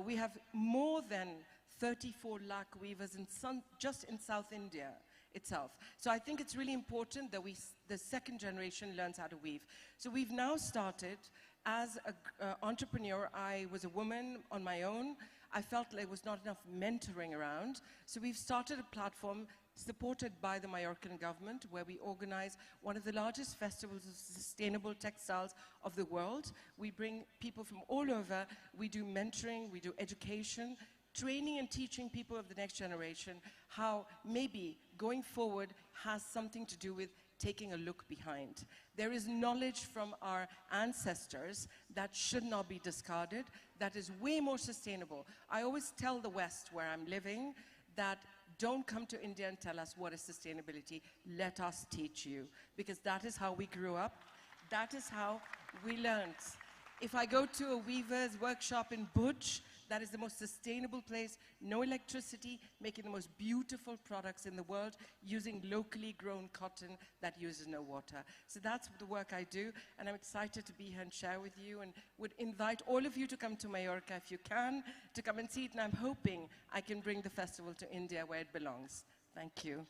We have more than 34 lakh weavers just in South India itself. So I think it's really important that the second generation learns how to weave. So we've now started, as an entrepreneur, I was a woman on my own. I felt there was not enough mentoring around. So we've started a platform supported by the Mallorcan government, where we organize one of the largest festivals of sustainable textiles of the world. We bring people from all over. We do mentoring, we do education, training and teaching people of the next generation how maybe going forward has something to do with taking a look behind. There is knowledge from our ancestors that should not be discarded, that is way more sustainable. I always tell the West, where I'm living, that don't come to India and tell us what is sustainability. Let us teach you, because that is how we grew up. That is how we learned. If I go to a weaver's workshop in Bhuj, that is the most sustainable place, no electricity, making the most beautiful products in the world, using locally grown cotton that uses no water. So that's the work I do, and I'm excited to be here and share with you, and would invite all of you to come to Mallorca if you can, to come and see it, and I'm hoping I can bring the festival to India where it belongs. Thank you.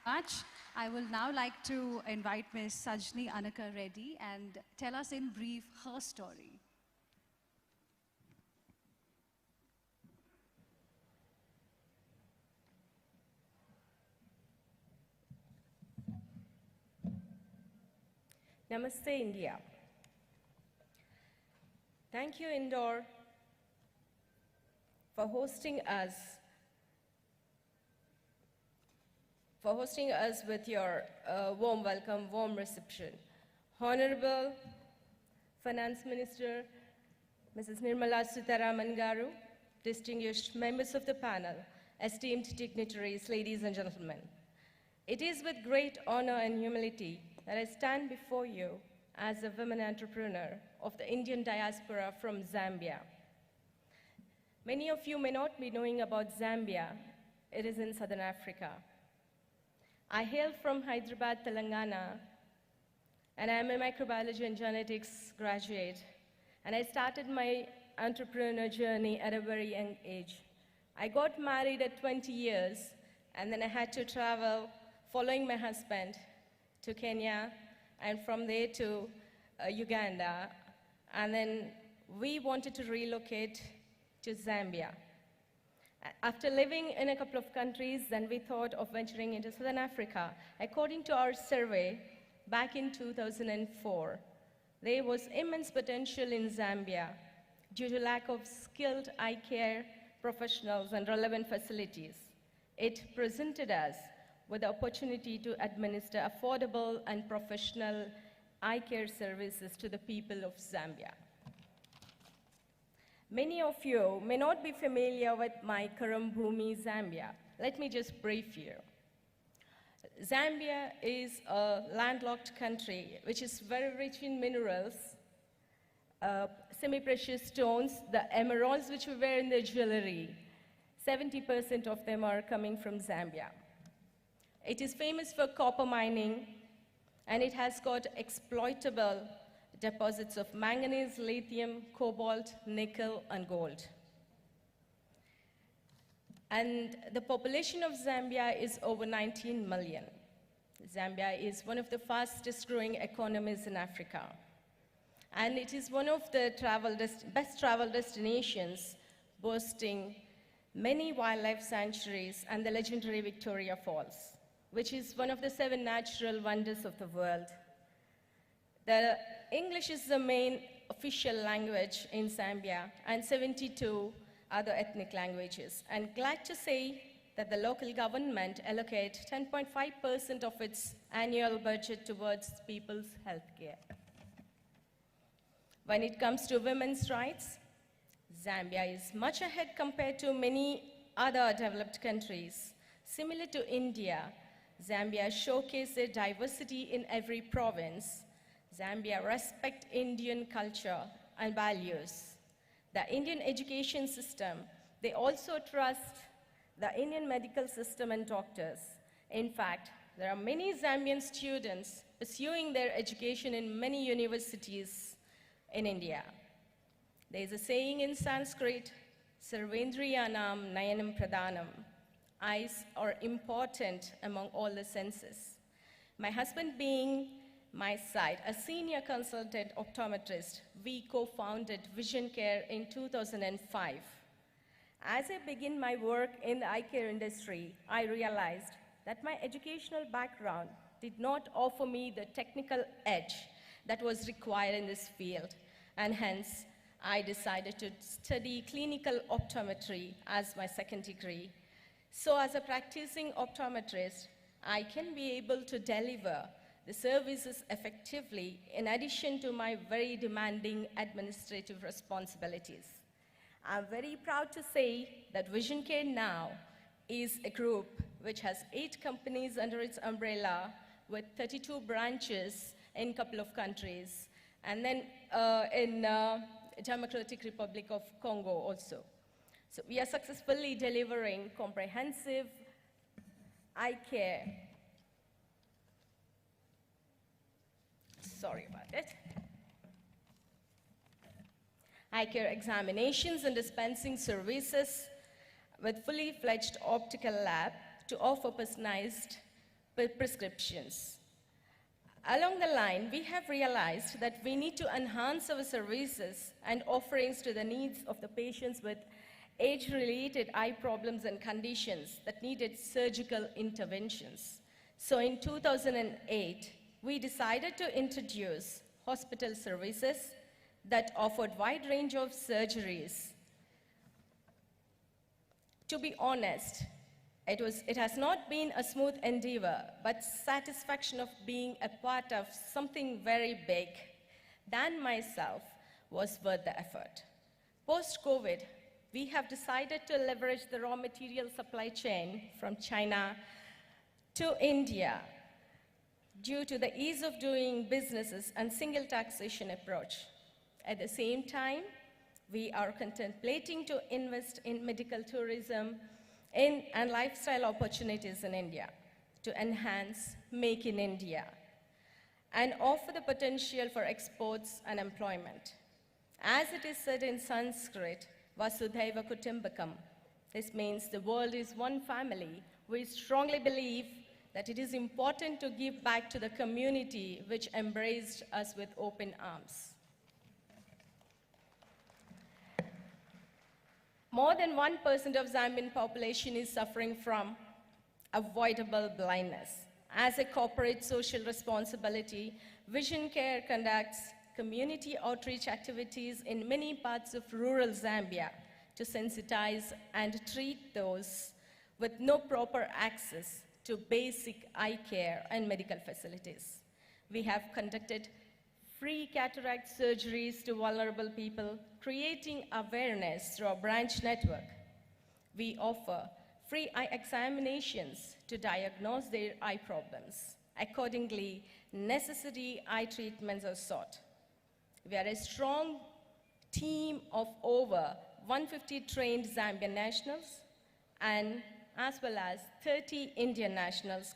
Much. I will now like to invite Ms. Sajni Anaka Reddy and tell us in brief her story. Namaste, India. Thank you, Indore, for hosting us with your warm welcome, warm reception. Honorable Finance Minister, Mrs. Nirmala Sitharaman Garu, distinguished members of the panel, esteemed dignitaries, ladies and gentlemen. It is with great honor and humility that I stand before you as a women entrepreneur of the Indian diaspora from Zambia. Many of you may not be knowing about Zambia. It is in Southern Africa. I hail from Hyderabad, Telangana, and I am a microbiology and genetics graduate. And I started my entrepreneur journey at a very young age. I got married at 20 years, and then I had to travel following my husband to Kenya, and from there to Uganda, and then we wanted to relocate to Zambia. After living in a couple of countries, then we thought of venturing into Southern Africa. According to our survey, back in 2004, there was immense potential in Zambia due to lack of skilled eye care professionals and relevant facilities. It presented us with the opportunity to administer affordable and professional eye care services to the people of Zambia. Many of you may not be familiar with my Karambhumi, Zambia. Let me just brief you. Zambia is a landlocked country which is very rich in minerals, semi-precious stones, the emeralds which we wear in the jewelry. 70% of them are coming from Zambia. It is famous for copper mining, and it has got exploitable deposits of manganese, lithium, cobalt, nickel, and gold. And the population of Zambia is over 19 million. Zambia is one of the fastest growing economies in Africa. And it is one of the best travel destinations, boasting many wildlife sanctuaries and the legendary Victoria Falls, which is one of the 7 natural wonders of the world. The English is the main official language in Zambia, and 72 other ethnic languages. And glad to say that the local government allocate 10.5% of its annual budget towards people's health care. When it comes to women's rights, Zambia is much ahead compared to many other developed countries. Similar to India, Zambia showcases their diversity in every province. Zambia respects Indian culture and values. The Indian education system, they also trust the Indian medical system and doctors. In fact, there are many Zambian students pursuing their education in many universities in India. There is a saying in Sanskrit, Sarvendriyanam Nayanam Pradhanam. Eyes are important among all the senses. My husband being my side, a senior consultant optometrist, we co-founded Vision Care in 2005. As I begin my work in the eye care industry, I realized that my educational background did not offer me the technical edge that was required in this field, and hence I decided to study clinical optometry as my second degree. So as a practicing optometrist, I can be able to deliver the services effectively in addition to my very demanding administrative responsibilities. I'm very proud to say that Vision Care now is a group which has 8 companies under its umbrella with 32 branches in a couple of countries, and then in Democratic Republic of Congo also. So we are successfully delivering comprehensive eye care. Sorry about it. Eye care examinations and dispensing services with fully fledged optical lab to offer personalized prescriptions. Along the line, we have realized that we need to enhance our services and offerings to the needs of the patients with age-related eye problems and conditions that needed surgical interventions. So in 2008, we decided to introduce hospital services that offered wide range of surgeries. To be honest, it has not been a smooth endeavor, but satisfaction of being a part of something very big than myself was worth the effort. Post-COVID, we have decided to leverage the raw material supply chain from China to India due to the ease of doing businesses and single taxation approach. At the same time, we are contemplating to invest in medical tourism and lifestyle opportunities in India to enhance Make in India and offer the potential for exports and employment. As it is said in Sanskrit, Vasudhaiva Kutumbakam. This means the world is one family. We strongly believe that it is important to give back to the community which embraced us with open arms. More than 1% of Zambian population is suffering from avoidable blindness. As a corporate social responsibility, Vision Care conducts community outreach activities in many parts of rural Zambia to sensitize and treat those with no proper access to basic eye care and medical facilities. We have conducted free cataract surgeries to vulnerable people, creating awareness through our branch network. We offer free eye examinations to diagnose their eye problems. Accordingly, necessary eye treatments are sought. We are a strong team of over 150 trained Zambian nationals and as well as 30 Indian nationals,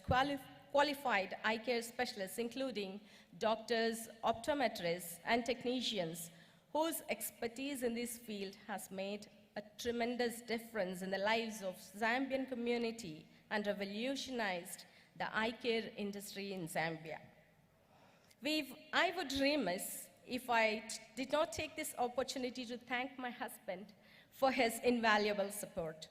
qualified eye care specialists, including doctors, optometrists, and technicians, whose expertise in this field has made a tremendous difference in the lives of Zambian community and revolutionized the eye care industry in Zambia. I would remiss if I did not take this opportunity to thank my husband for his invaluable support.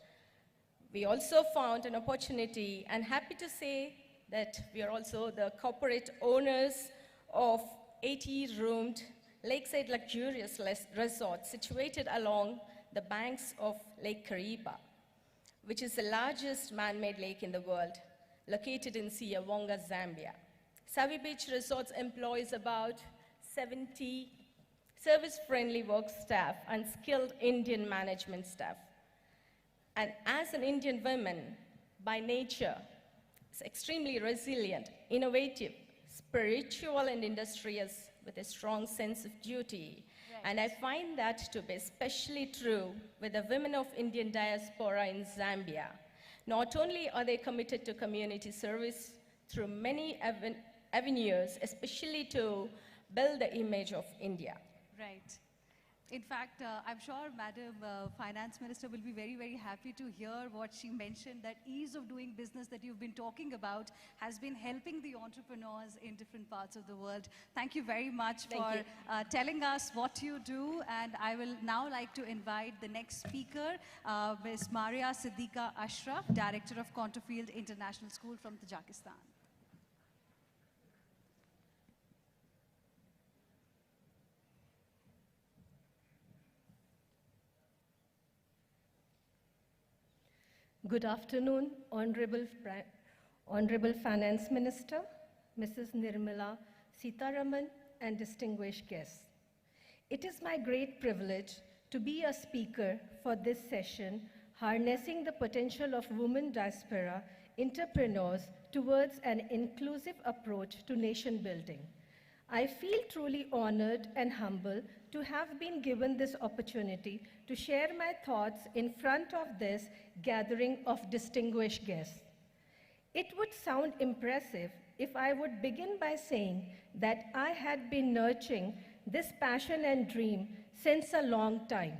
We also found an opportunity, and happy to say that we are also the corporate owners of 80-roomed lakeside luxurious resort situated along the banks of Lake Kariba, which is the largest man-made lake in the world, located in Siavonga, Zambia. Savi Beach Resorts employs about 70 service-friendly work staff and skilled Indian management staff. And as an Indian woman, by nature, is extremely resilient, innovative, spiritual, and industrious with a strong sense of duty. Right. And I find that to be especially true with the women of Indian diaspora in Zambia. Not only are they committed to community service through many avenues, especially to build the image of India. Right. In fact, I'm sure Madam Finance Minister will be very, very happy to hear what she mentioned, that ease of doing business that you've been talking about has been helping the entrepreneurs in different parts of the world. Thank you very much for telling us what you do. And I will now like to invite the next speaker, Ms. Maria Siddiqa Ashraf, Director of Conterfield International School from Tajikistan. Good afternoon, Honorable Finance Minister, Mrs. Nirmala Sitharaman, and distinguished guests. It is my great privilege to be a speaker for this session, harnessing the potential of women diaspora entrepreneurs towards an inclusive approach to nation building. I feel truly honored and humbled to have been given this opportunity to share my thoughts in front of this gathering of distinguished guests. It would sound impressive if I would begin by saying that I had been nurturing this passion and dream since a long time.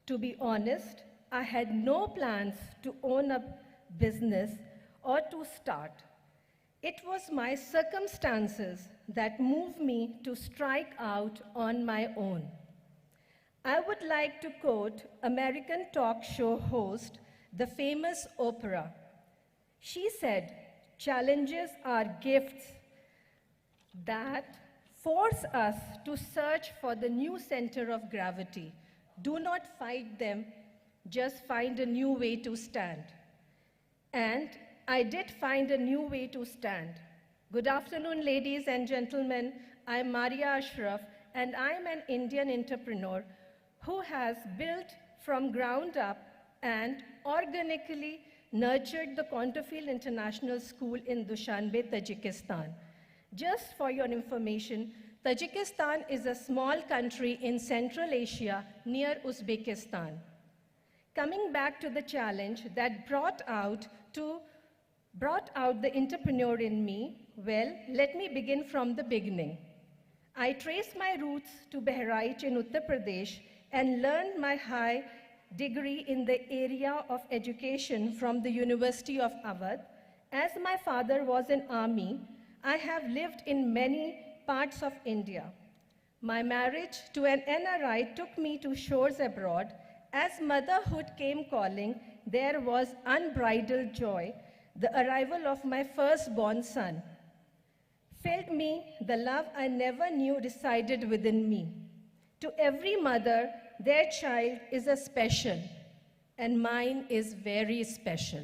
To be honest, I had no plans to own a business or to start. It was my circumstances that moved me to strike out on my own. I would like to quote American talk show host, the famous Oprah. She said, "Challenges are gifts that force us to search for the new center of gravity. Do not fight them, just find a new way to stand." And I did find a new way to stand. Good afternoon, ladies and gentlemen. I'm Maria Ashraf, and I'm an Indian entrepreneur who has built from ground up and organically nurtured the Conterfield International School in Dushanbe, Tajikistan. Just for your information, Tajikistan is a small country in Central Asia near Uzbekistan. Coming back to the challenge that brought out the entrepreneur in me, well, let me begin from the beginning. I traced my roots to Bahraich in Uttar Pradesh and learned my high degree in the area of education from the University of Awadh. As my father was in army, I have lived in many parts of India. My marriage to an NRI took me to shores abroad. As motherhood came calling, there was unbridled joy. The arrival of my firstborn son filled me the love I never knew resided within me. To every mother, their child is a special, and mine is very special.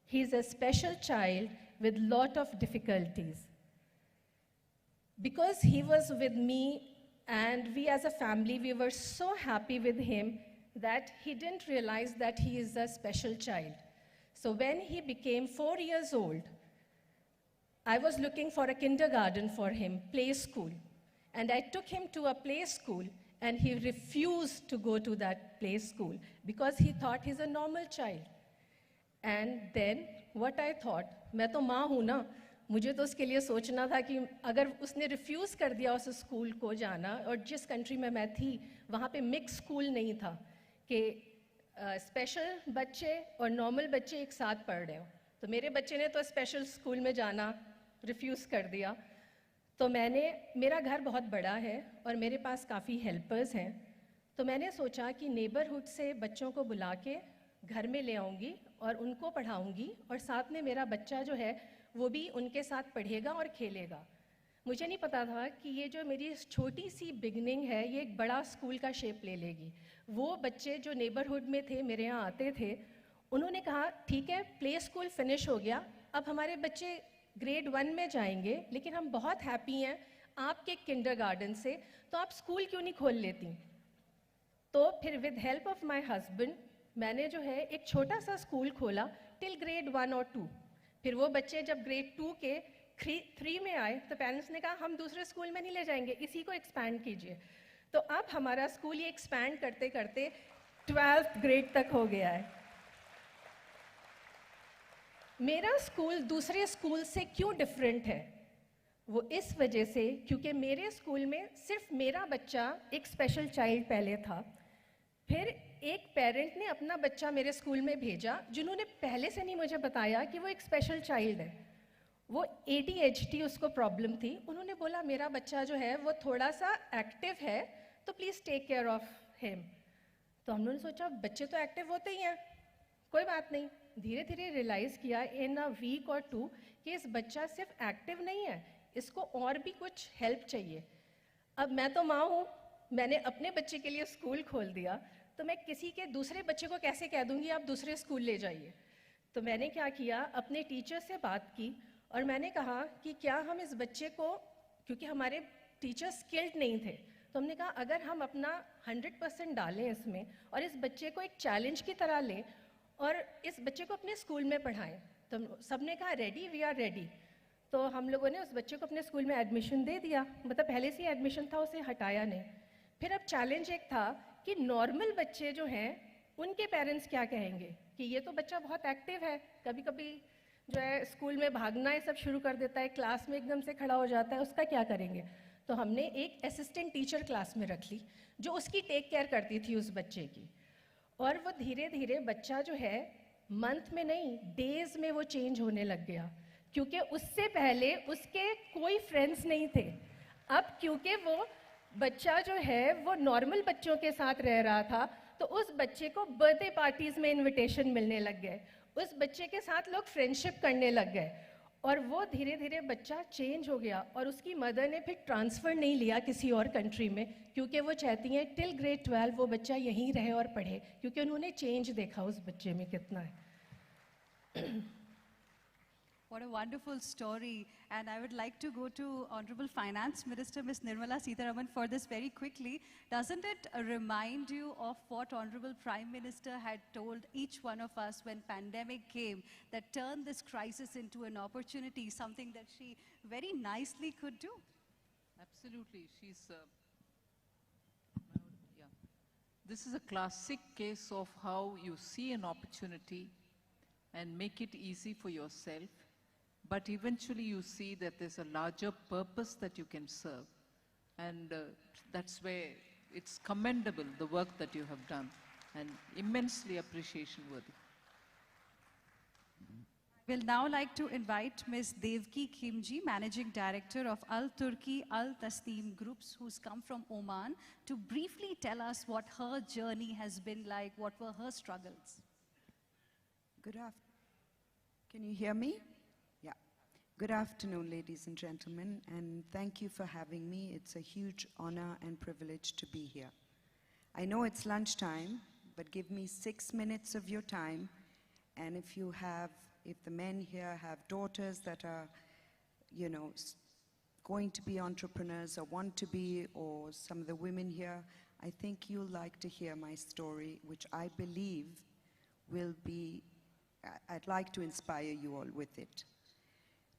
He's a special child with lot of difficulties. Because he was with me and we as a family, we were so happy with him that he didn't realize that he is a special child. So when he became 4 years old, I was looking for a kindergarten for him, play school. And I took him to a play school, and he refused to go to that play school because he thought he's a normal child. And then what I thought, मैं तो माँ हूँ ना, मुझे तो उसके लिए सोचना था कि अगर उसने रिफ्यूज़ कर दिया उस स्कूल को जाना, और जिस कंट्री में मैं थी वहाँ पे मिक्स स्कूल नहीं था कि स्पेशल बच्चे और नॉर्मल बच्चे एक साथ पढ़ रहे हो, तो मेरे बच्चे ने तो स्पेशल स्कूल में जाना रिफ्यूज़ कर दिया। तो मेरा घर बहुत बड़ा है और मेरे पास काफ़ी हेल्पर्स हैं, तो मैंने सोचा कि नेबरहुड से बच्चों को बुला के घर में ले आऊँगी और उनको पढ़ाऊँगी, और साथ में मेरा बच्चा जो है वो भी उनके साथ पढ़ेगा और खेलेगा। मुझे नहीं पता था कि ये जो मेरी छोटी सी बिगनिंग है ये एक बड़ा स्कूल का शेप ले लेगी। वो बच्चे जो नेबरहुड में थे, मेरे यहाँ आते थे, उन्होंने कहा ठीक है प्ले स्कूल फिनिश हो गया, अब हमारे बच्चे ग्रेड 1 में जाएंगे, लेकिन हम बहुत हैप्पी हैं आपके किंडरगार्टन से, तो आप स्कूल क्यों नहीं खोल लेती। तो फिर with help of my husband मैंने जो है एक छोटा सा स्कूल खोला टिल ग्रेड 1 और 2। फिर वो बच्चे जब ग्रेड 2 के 3 में आए तो पेरेंट्स ने कहा हम दूसरे स्कूल में नहीं ले जाएंगे, इसी को एक्सपैंड कीजिए। तो अब हमारा स्कूल ये एक्सपैंड करते करते 12th ग्रेड तक हो गया है। मेरा स्कूल दूसरे स्कूल से क्यों डिफरेंट है? वो इस वजह से क्योंकि मेरे स्कूल में सिर्फ मेरा बच्चा एक स्पेशल चाइल्ड पहले था, फिर एक पेरेंट ने अपना बच्चा मेरे स्कूल में भेजा जिन्होंने पहले से नहीं मुझे बताया कि वो एक स्पेशल चाइल्ड है। वो ADHD उसको प्रॉब्लम थी। उन्होंने बोला मेरा बच्चा जो है वो थोड़ा सा एक्टिव है, तो please take care of him. तो हम लोगों ने सोचा बच्चे तो एक्टिव होते ही हैं, कोई बात नहीं। धीरे धीरे रियलाइज़ किया इन अ वीक और 2 कि इस बच्चा सिर्फ एक्टिव नहीं है, इसको और भी कुछ हेल्प चाहिए। अब मैं तो माँ हूँ, मैंने अपने बच्चे के लिए स्कूल खोल दिया, तो मैं किसी के दूसरे बच्चे को कैसे कह दूँगी आप दूसरे स्कूल ले जाइए। तो मैंने क्या किया, अपने टीचर से बात की और मैंने कहा कि क्या हम इस बच्चे को, क्योंकि हमारे टीचर स्किल्ड नहीं थे, तो हमने कहा अगर हम अपना 100% डालें इसमें और इस बच्चे को एक चैलेंज की तरह लें और इस बच्चे को अपने स्कूल में पढ़ाएं। तो सबने कहा रेडी, वी आर रेडी। तो हम लोगों ने उस बच्चे को अपने स्कूल में एडमिशन दे दिया, मतलब पहले से ही एडमिशन था, उसे हटाया नहीं। फिर अब चैलेंज एक था कि नॉर्मल बच्चे जो हैं उनके पेरेंट्स क्या कहेंगे कि ये तो बच्चा बहुत एक्टिव है, कभी कभी जो है स्कूल में भागना है सब शुरू कर देता है, क्लास में एकदम से खड़ा हो जाता है, उसका क्या करेंगे। तो हमने एक असिस्टेंट टीचर क्लास में रख ली जो उसकी टेक केयर करती थी उस बच्चे की। और वो धीरे धीरे बच्चा जो है मंथ में नहीं डेज में वो चेंज होने लग गया, क्योंकि उससे पहले उसके कोई फ्रेंड्स नहीं थे। अब क्योंकि वो बच्चा जो है वो नॉर्मल बच्चों के साथ रह रहा था, तो उस बच्चे को बर्थडे पार्टीज में इनविटेशन मिलने लग गए, उस बच्चे के साथ लोग फ्रेंडशिप करने लग गए और वो धीरे धीरे बच्चा चेंज हो गया। और उसकी मदर ने फिर ट्रांसफ़र नहीं लिया किसी और कंट्री में, क्योंकि वो चाहती हैं टिल ग्रेड 12 वो बच्चा यहीं रहे और पढ़े, क्योंकि उन्होंने चेंज देखा उस बच्चे में कितना है। What a wonderful story. And I would like to go to Honorable Finance Minister Ms. Nirmala Sitharaman for this very quickly. Doesn't it remind you of what Honorable Prime Minister had told each one of us when pandemic came, that turned this crisis into an opportunity, something that she very nicely could do? Absolutely. Yeah. This is a classic case of how you see an opportunity and make it easy for yourself, but eventually you see that there's a larger purpose that you can serve. And that's where it's commendable, the work that you have done, and immensely appreciation worthy. I will now like to invite Ms. Devki Khimji, Managing Director of Al Turki Al Tasneem Groups, who's come from Oman, to briefly tell us what her journey has been like, what were her struggles. Good afternoon. Can you hear me? Yeah. Good afternoon, ladies and gentlemen, and thank you for having me. It's a huge honor and privilege to be here. I know it's lunchtime, but give me 6 minutes of your time, and if the men here have daughters that are, going to be entrepreneurs or want to be, or some of the women here, I think you'll like to hear my story, which I believe will be, I'd like to inspire you all with it.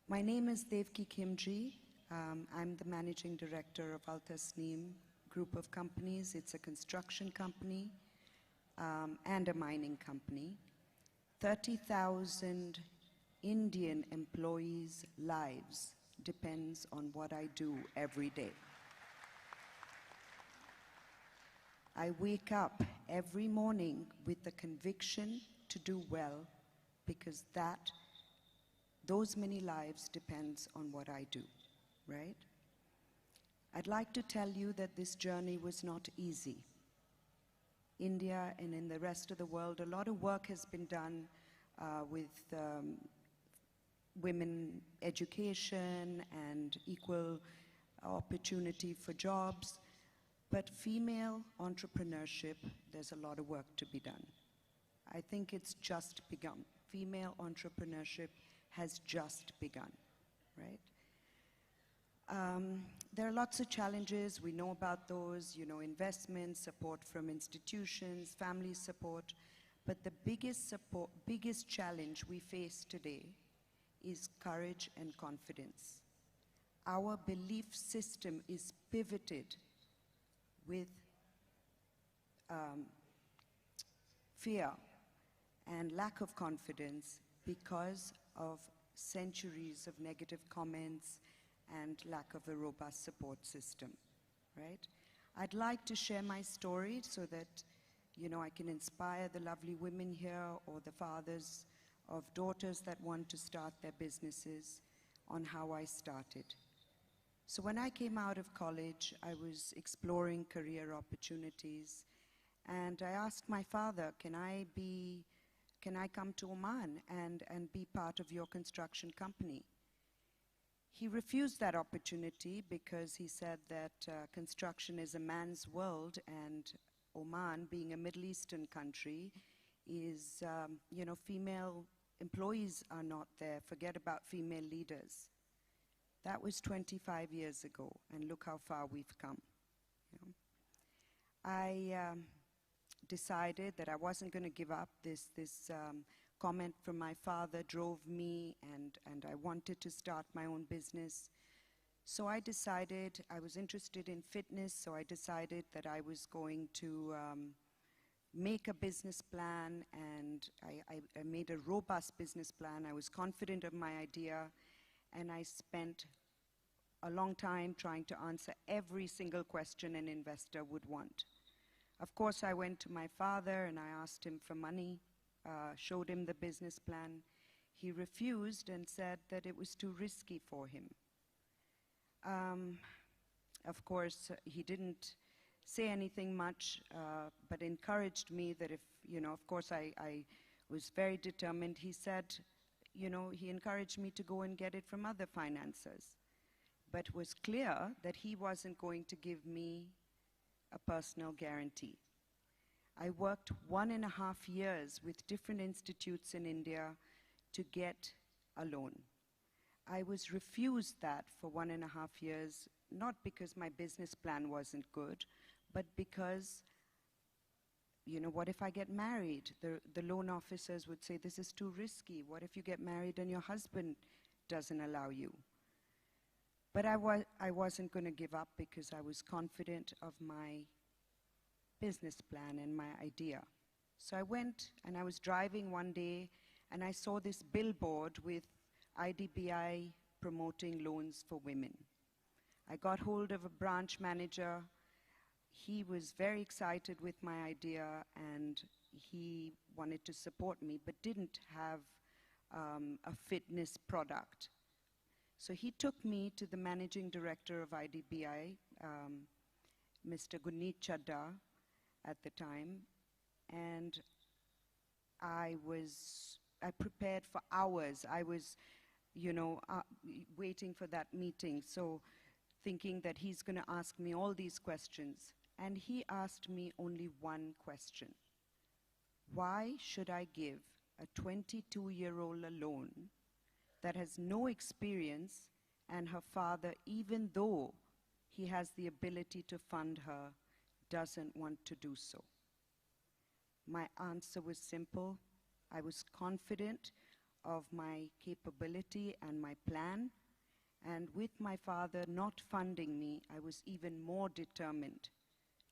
My name is Devki Khimji. I'm the managing director of Al Tasneem Group of Companies. It's a construction company and a mining company. 30,000 Indian employees' lives depends on what I do every day. I wake up every morning with the conviction to do well, because those many lives depends on what I do, right? I'd like to tell you that this journey was not easy. India and in the rest of the world, a lot of work has been done with women education and equal opportunity for jobs, but female entrepreneurship, there's a lot of work to be done. I think it's just begun. Female entrepreneurship has just begun, right? There are lots of challenges, we know about those, investment, support from institutions, family support, but the biggest challenge we face today is courage and confidence. Our belief system is pivoted with fear and lack of confidence because of centuries of negative comments and lack of a robust support system, right? I'd like to share my story so that, you know, I can inspire the lovely women here or the fathers of daughters that want to start their businesses on how I started. So when I came out of college, I was exploring career opportunities, and I asked my father, can I come to Oman and be part of your construction company? He refused that opportunity because he said that construction is a man's world, and Oman, being a Middle Eastern country, is, you know, female employees are not there. Forget about female leaders. That was 25 years ago, and look how far we've come. You know? I decided that I wasn't going to give up. This comment from my father drove me, and I wanted to start my own business. So I decided, I was interested in fitness, so I decided that I was going to make a business plan, and I made a robust business plan. I was confident of my idea, and I spent a long time trying to answer every single question an investor would want. Of course, I went to my father and I asked him for money, showed him the business plan. He refused and said that it was too risky for him. Of course, he didn't say anything much, but encouraged me that if, you know, of course I was very determined. He said, you know, he encouraged me to go and get it from other financiers, but it was clear that he wasn't going to give me a personal guarantee. I worked 1.5 years with different institutes in India to get a loan. I was refused that for 1.5 years, not because my business plan wasn't good, but because, you know, what if I get married? The loan officers would say, this is too risky. What if you get married and your husband doesn't allow you? But I wasn't going to give up because I was confident of my business plan and my idea. So I went, and I was driving one day, and I saw this billboard with IDBI promoting loans for women. I got hold of a branch manager. He was very excited with my idea, and he wanted to support me, but didn't have a fitness product. So he took me to the managing director of IDBI, Mr. Guneet Chadda at the time, and I prepared for hours. I was, you know, waiting for that meeting, so thinking that he's going to ask me all these questions. And he asked me only one question. Why should I give a 22-year-old a loan that has no experience, and her father, even though he has the ability to fund her, doesn't want to do so? My answer was simple. I was confident of my capability and my plan, and with my father not funding me, I was even more determined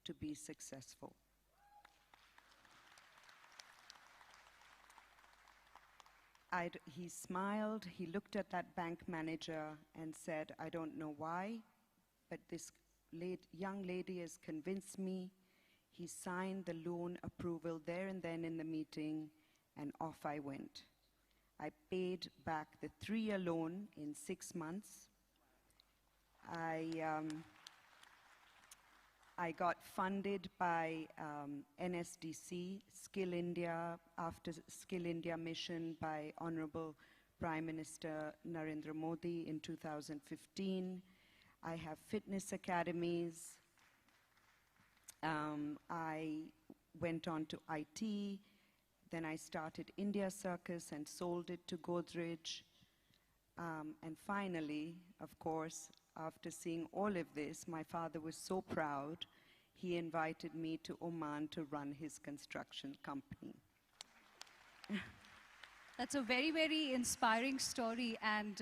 to be successful. He smiled, he looked at that bank manager and said, I don't know why, but this young lady has convinced me. He signed the loan approval there and then in the meeting, and off I went. I paid back the 3-year loan in 6 months. I got funded by NSDC, Skill India, after Skill India mission by Honorable Prime Minister Narendra Modi in 2015. I have fitness academies. I went on to IT. Then I started India Circus and sold it to Godrej. And finally, of course, after seeing all of this, my father was so proud, he invited me to Oman to run his construction company. That's a very, very inspiring story. And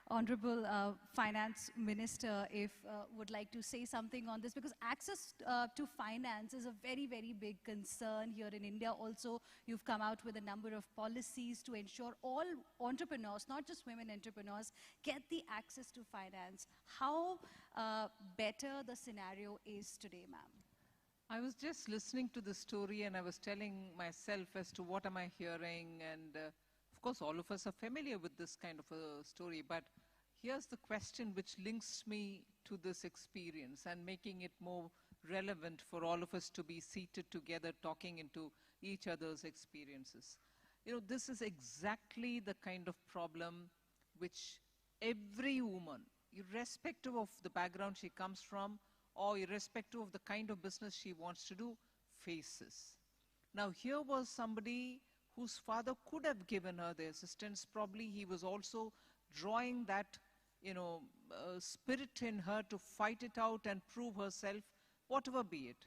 Honorable Finance Minister, if would like to say something on this, because access to finance is a very, very big concern here in India. Also, you've come out with a number of policies to ensure all entrepreneurs, not just women entrepreneurs, get the access to finance. How better the scenario is today, ma'am? I was just listening to the story and I was telling myself as to what am I hearing, and of course all of us are familiar with this kind of a story, but here's the question which links me to this experience and making it more relevant for all of us to be seated together talking into each other's experiences. You know, this is exactly the kind of problem which every woman, irrespective of the background she comes from, or irrespective of the kind of business she wants to do, faces. Now, here was somebody whose father could have given her the assistance. Probably he was also drawing that, spirit in her to fight it out and prove herself, whatever be it.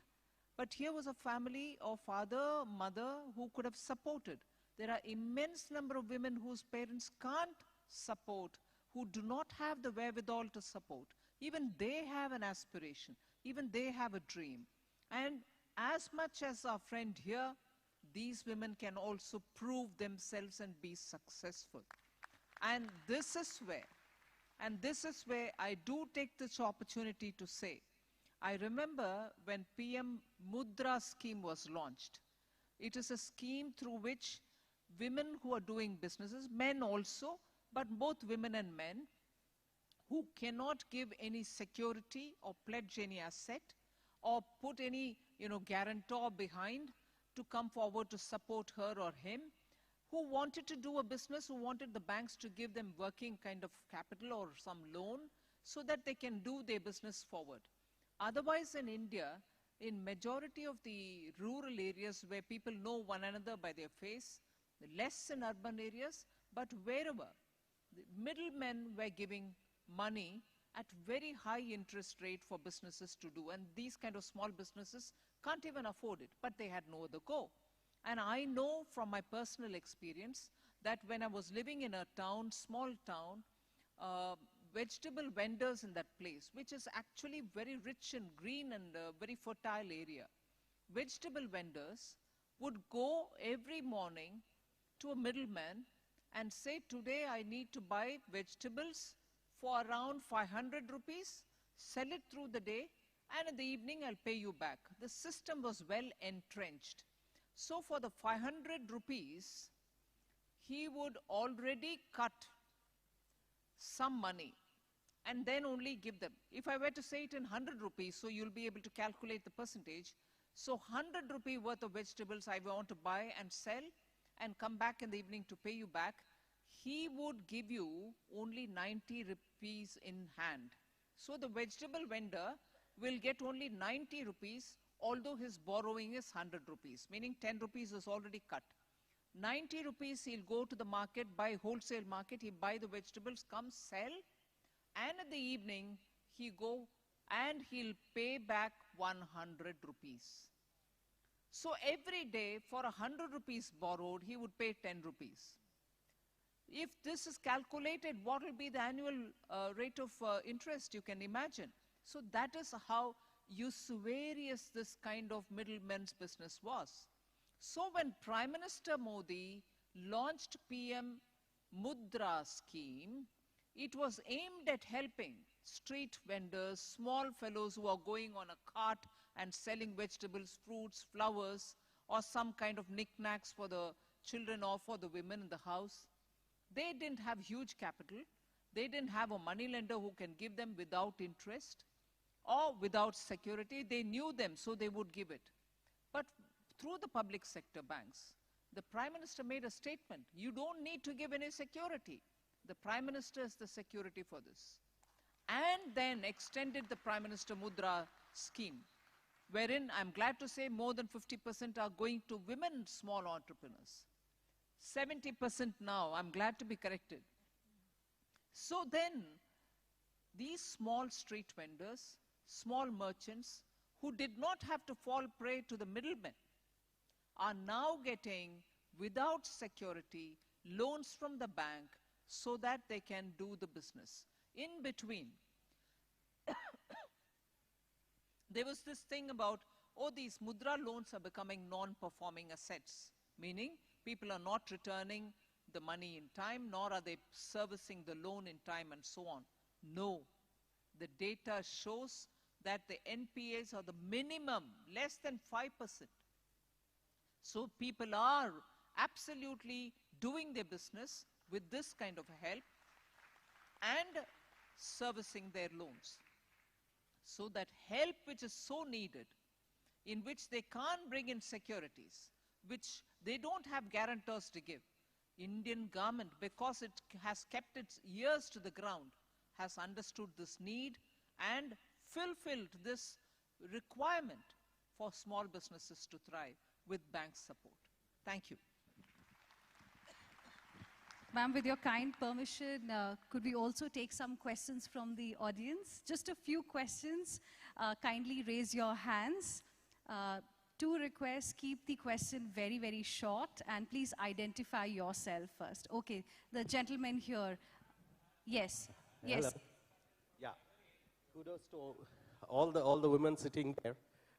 But here was a family of father, mother who could have supported. There are immense number of women whose parents can't support, who do not have the wherewithal to support. Even they have an aspiration. Even they have a dream. And as much as our friend here, these women can also prove themselves and be successful. And this is where I do take this opportunity to say, I remember when PM Mudra scheme was launched. It is a scheme through which women who are doing businesses, men also, but both women and men, who cannot give any security or pledge any asset or put any guarantor behind to come forward to support her or him, who wanted to do a business, who wanted the banks to give them working kind of capital or some loan so that they can do their business forward. Otherwise, in India, in majority of the rural areas where people know one another by their face, less in urban areas, but wherever, the middlemen were giving money at very high interest rate for businesses to do, and these kind of small businesses can't even afford it, but they had no other go. And I know from my personal experience that when I was living in a town, small town, vegetable vendors in that place, which is actually very rich and green and very fertile area, vegetable vendors would go every morning to a middleman and say, today I need to buy vegetables for around 500 rupees, sell it through the day, and in the evening I'll pay you back. The system was well entrenched. So for the 500 rupees, he would already cut some money and then only give them. If I were to say it in 100 rupees, so you'll be able to calculate the percentage. So 100 rupee worth of vegetables I want to buy and sell and come back in the evening to pay you back, he would give you only 90 rupees in hand. So the vegetable vendor will get only 90 rupees, although his borrowing is 100 rupees, meaning 10 rupees is already cut. 90 rupees he'll go to the market, buy wholesale market, he buy the vegetables, come sell, and in the evening he go and he'll pay back 100 rupees. So every day for 100 rupees borrowed, he would pay 10 rupees. If this is calculated, what will be the annual rate of interest, you can imagine. So that is how usurious this kind of middleman's business was. So when Prime Minister Modi launched PM Mudra scheme, it was aimed at helping street vendors, small fellows who are going on a cart and selling vegetables, fruits, flowers, or some kind of knickknacks for the children or for the women in the house. They didn't have huge capital. They didn't have a money lender who can give them without interest or without security. They knew them, so they would give it. But through the public sector banks, the Prime Minister made a statement. You don't need to give any security. The Prime Minister is the security for this. And then extended the Prime Minister Mudra scheme, wherein I'm glad to say more than 50% are going to women small entrepreneurs. 70% now, I'm glad to be corrected. So then, these small street vendors, small merchants, who did not have to fall prey to the middlemen, are now getting, without security, loans from the bank so that they can do the business. In between, there was this thing about, oh, these mudra loans are becoming non-performing assets, meaning people are not returning the money in time, nor are they servicing the loan in time, and so on. No, the data shows that the NPAs are the minimum, less than 5%. So people are absolutely doing their business with this kind of help and servicing their loans. So that help which is so needed, in which they can't bring in securities, which they don't have guarantors to give. Indian government, because it has kept its ears to the ground, has understood this need and fulfilled this requirement for small businesses to thrive with bank support. Thank you. Ma'am, with your kind permission, could we also take some questions from the audience? Just a few questions. Kindly raise your hands. Two requests, keep the question very, very short, and please identify yourself first. Okay, the gentleman here. Yes, yes. Hello. Yeah, kudos to all the women sitting there.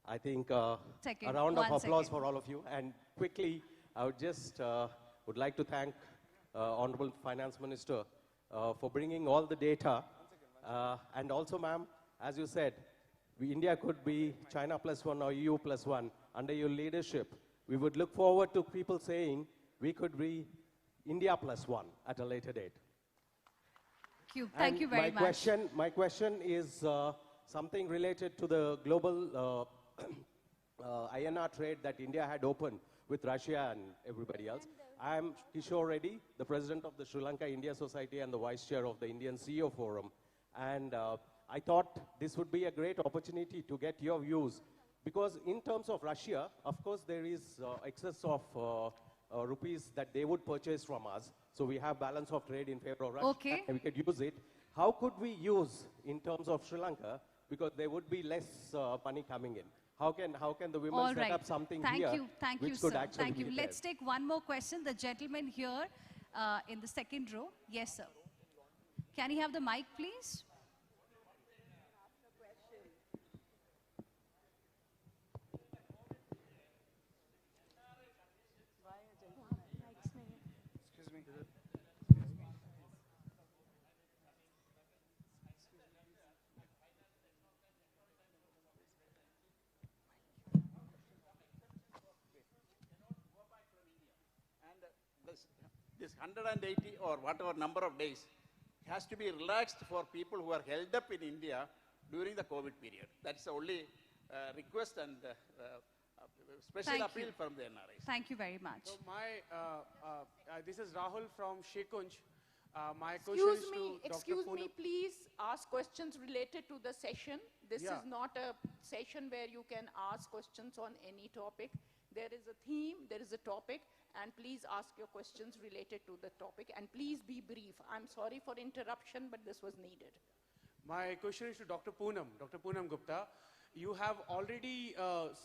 I think a round of applause for all of you. And quickly, I would just would like to thank Honorable Finance Minister for bringing all the data. And also, ma'am, as you said, India could be China +1 or EU +1 under your leadership. We would look forward to people saying we could be India +1 at a later date. Thank you very much. My question is something related to the global INR trade that India had opened with Russia and everybody else. I am Kishore Reddy, the president of the Sri Lanka India Society and the vice chair of the Indian CEO Forum. And I thought this would be a great opportunity to get your views. Because in terms of Russia, of course, there is excess of rupees that they would purchase from us. So we have balance of trade in favor of Russia, and we could use it. How could we use in terms of Sri Lanka? Because there would be less money coming in. How can the women set up something here which could actually Thank you. Let's take one more question. The gentleman here in the second row. Yes, sir. Can you have the mic, please? This 180 or whatever number of days has to be relaxed for people who are held up in India during the COVID period. That's the only request and special appeal from the NRIs. Thank you very much. So this is Rahul from Shekunj. My question is to Excuse me, please ask questions related to the session. This is not a session where you can ask questions on any topic. There is a theme, there is a topic, and please ask your questions related to the topic, and please be brief. I'm sorry for interruption, but this was needed. My question is to Dr. Poonam Gupta. You have already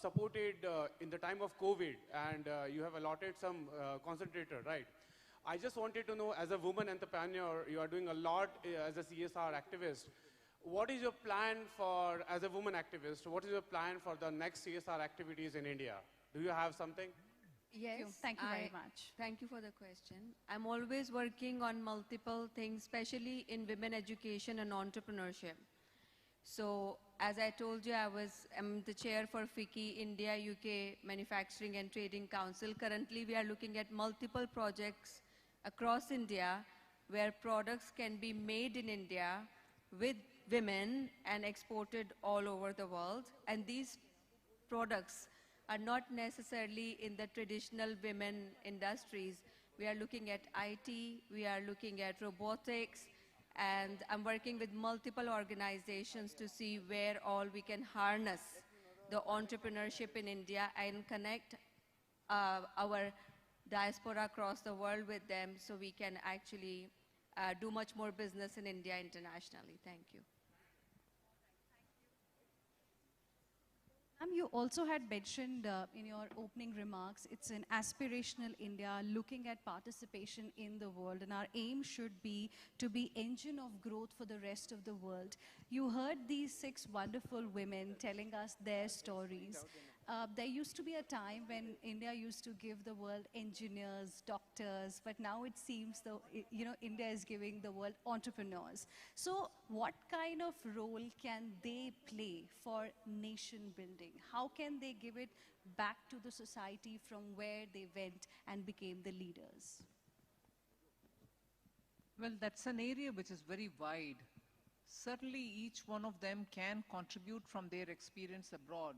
supported in the time of COVID, and you have allotted some concentrator, right? I just wanted to know, as a woman entrepreneur, you are doing a lot as a CSR activist. What is your plan for, as a woman activist, what is your plan for the next CSR activities in India? Do you have something? Yes. Thank you very much. Thank you for the question. I'm always working on multiple things, especially in women education and entrepreneurship. So, as I told you, I'm the chair for FICCI, India UK Manufacturing and Trading Council. Currently, we are looking at multiple projects across India where products can be made in India with women and exported all over the world. And these products are not necessarily in the traditional women industries. We are looking at IT, we are looking at robotics, and I'm working with multiple organizations to see where all we can harness the entrepreneurship in India and connect our diaspora across the world with them so we can actually do much more business in India internationally. Thank you. You you also had mentioned in your opening remarks, it's an aspirational India looking at participation in the world, and our aim should be to be engine of growth for the rest of the world. You heard these 6 wonderful women telling us their stories. There used to be a time when India used to give the world engineers, doctors, but now it seems India is giving the world entrepreneurs. So what kind of role can they play for nation building? How can they give it back to the society from where they went and became the leaders? Well, that's an area which is very wide. Certainly each one of them can contribute from their experience abroad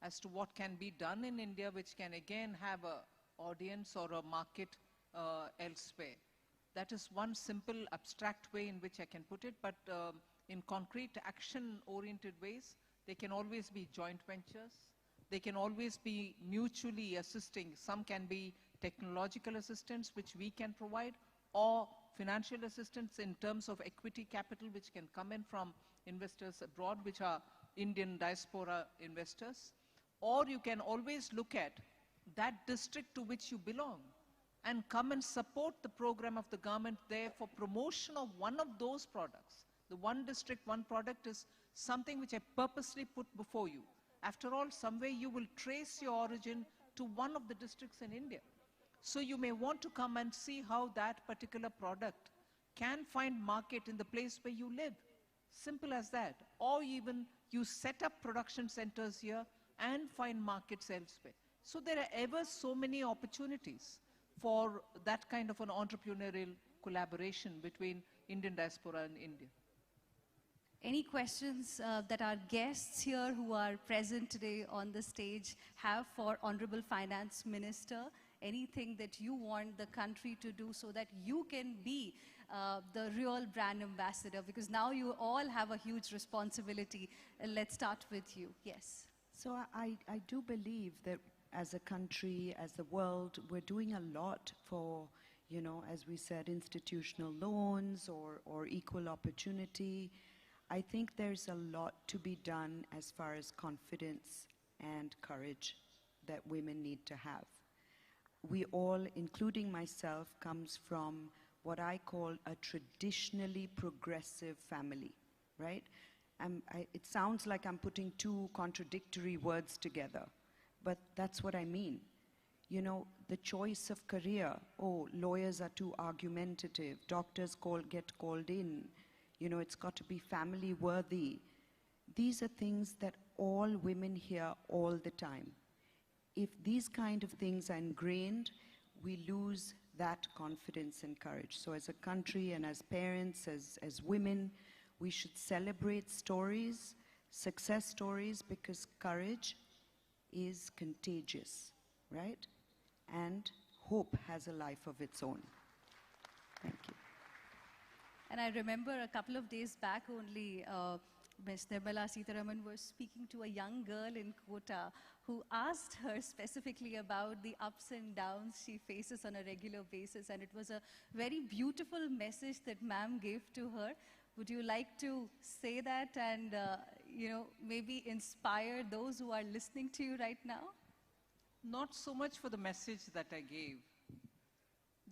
as to what can be done in India, which can again have an audience or a market elsewhere. That is one simple abstract way in which I can put it, but in concrete action-oriented ways, they can always be joint ventures. They can always be mutually assisting. Some can be technological assistance, which we can provide, or financial assistance in terms of equity capital, which can come in from investors abroad, which are Indian diaspora investors. Or you can always look at that district to which you belong and come and support the program of the government there for promotion of one of those products. The one district, one product is something which I purposely put before you. After all, somewhere you will trace your origin to one of the districts in India. So you may want to come and see how that particular product can find market in the place where you live. Simple as that. Or even you set up production centers here and find markets elsewhere. So there are ever so many opportunities for that kind of an entrepreneurial collaboration between Indian diaspora and India. Any questions that our guests here who are present today on the stage have for Honorable Finance Minister? Anything that you want the country to do so that you can be the real brand ambassador? Because now you all have a huge responsibility. Let's start with you. Yes. So I do believe that as a country, as the world, we're doing a lot for, you know, as we said, institutional loans or equal opportunity. I think there's a lot to be done as far as confidence and courage that women need to have. We all, including myself, comes from what I call a traditionally progressive family, right? It sounds like I'm putting 2 contradictory words together, but that's what I mean. You know, the choice of career, oh, lawyers are too argumentative, doctors get called in, you know, it's got to be family worthy. These are things that all women hear all the time. If these kind of things are ingrained, we lose that confidence and courage. So as a country and as parents, as women, we should celebrate stories, success stories, because courage is contagious, right? And hope has a life of its own. Thank you. And I remember a couple of days back only, Ms. Nirmala Sitharaman was speaking to a young girl in Kota who asked her specifically about the ups and downs she faces on a regular basis. And it was a very beautiful message that ma'am gave to her. Would you like to say that and, you know, maybe inspire those who are listening to you right now? Not so much for the message that I gave.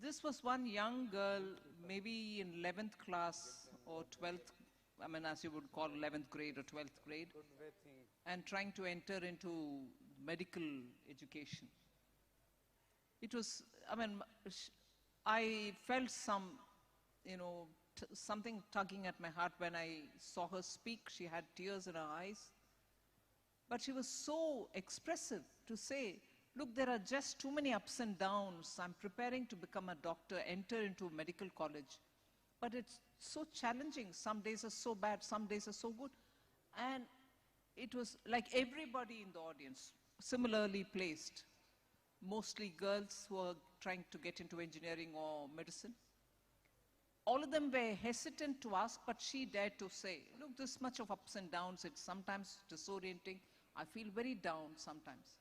This was one young girl, maybe in 11th class or 12th, I mean, as you would call 11th grade or 12th grade, and trying to enter into medical education. It was, I mean, I felt some, you know, something tugging at my heart when I saw her speak. She had tears in her eyes. But she was so expressive to say, look, there are just too many ups and downs. I'm preparing to become a doctor, enter into a medical college. But it's so challenging. Some days are so bad, some days are so good. And it was like everybody in the audience, similarly placed, mostly girls who are trying to get into engineering or medicine. All of them were hesitant to ask, but she dared to say, look, this much of ups and downs, it's sometimes disorienting. I feel very down sometimes.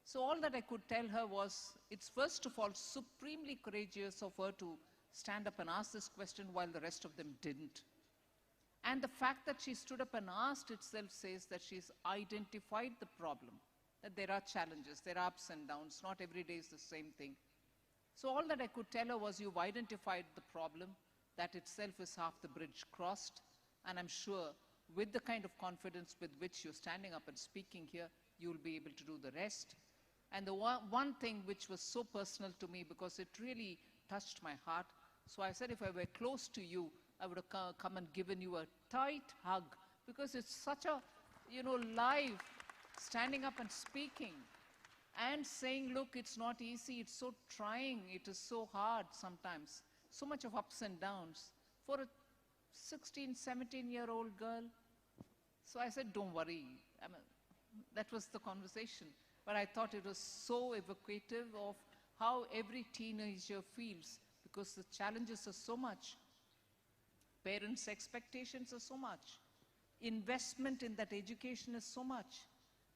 So all that I could tell her was, it's first of all supremely courageous of her to stand up and ask this question while the rest of them didn't. And the fact that she stood up and asked itself says that she's identified the problem, that there are challenges, there are ups and downs, not every day is the same thing. So all that I could tell her was, you've identified the problem, that itself is half the bridge crossed, and I'm sure with the kind of confidence with which you're standing up and speaking here, you'll be able to do the rest. And the one thing which was so personal to me, because it really touched my heart, so I said if I were close to you, I would have come and given you a tight hug, because it's such a, live, standing up and speaking and saying, look, it's not easy, it's so trying, it is so hard sometimes, so much of ups and downs for a 16, 17-year-old girl. So I said, don't worry. That was the conversation. But I thought it was so evocative of how every teenager feels, because the challenges are so much. Parents' expectations are so much. Investment in that education is so much.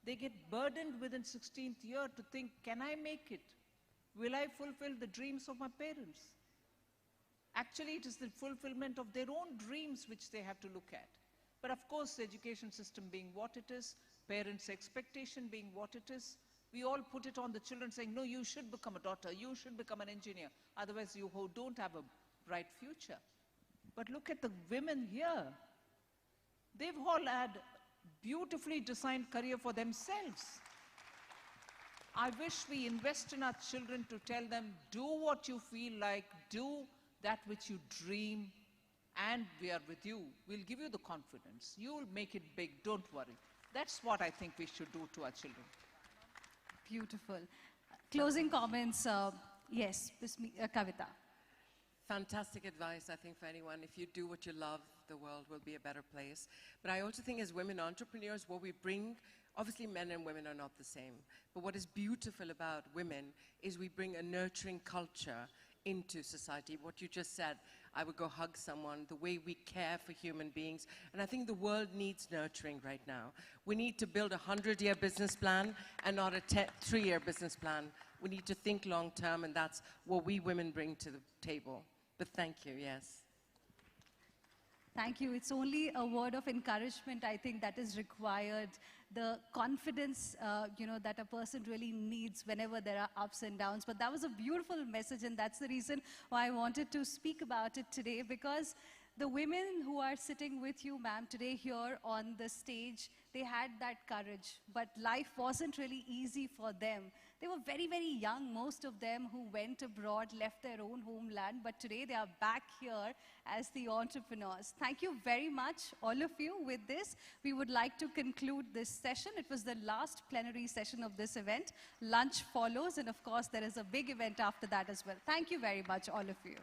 They get burdened within 16th year to think, can I make it? Will I fulfill the dreams of my parents? Actually, it is the fulfillment of their own dreams which they have to look at. But of course, the education system being what it is, parents' expectation being what it is, we all put it on the children saying, no, you should become a doctor, you should become an engineer, otherwise you don't have a bright future. But look at the women here. They've all had beautifully designed career for themselves. I wish we invest in our children to tell them, do what you feel like, do that which you dream, and we are with you. We'll give you the confidence. You'll make it big, don't worry. That's what I think we should do to our children. Beautiful. Closing comments, yes, Kavita. Fantastic advice, I think, for anyone. If you do what you love, the world will be a better place. But I also think as women entrepreneurs, what we bring, obviously men and women are not the same, but what is beautiful about women is we bring a nurturing culture into society. What you just said, I would go hug someone, the way we care for human beings. And I think the world needs nurturing right now. We need to build a 100-year business plan and not a 3-year business plan. We need to think long term, and that's what we women bring to the table. But thank you, yes. Thank you. It's only a word of encouragement, I think, that is required. The confidence, that a person really needs whenever there are ups and downs. But that was a beautiful message, and that's the reason why I wanted to speak about it today, because the women who are sitting with you, ma'am, today here on the stage, they had that courage. But life wasn't really easy for them. They were very, very young, most of them, who went abroad, left their own homeland, but today they are back here as the entrepreneurs. Thank you very much, all of you. With this, we would like to conclude this session. It was the last plenary session of this event. Lunch follows, and of course, there is a big event after that as well. Thank you very much, all of you.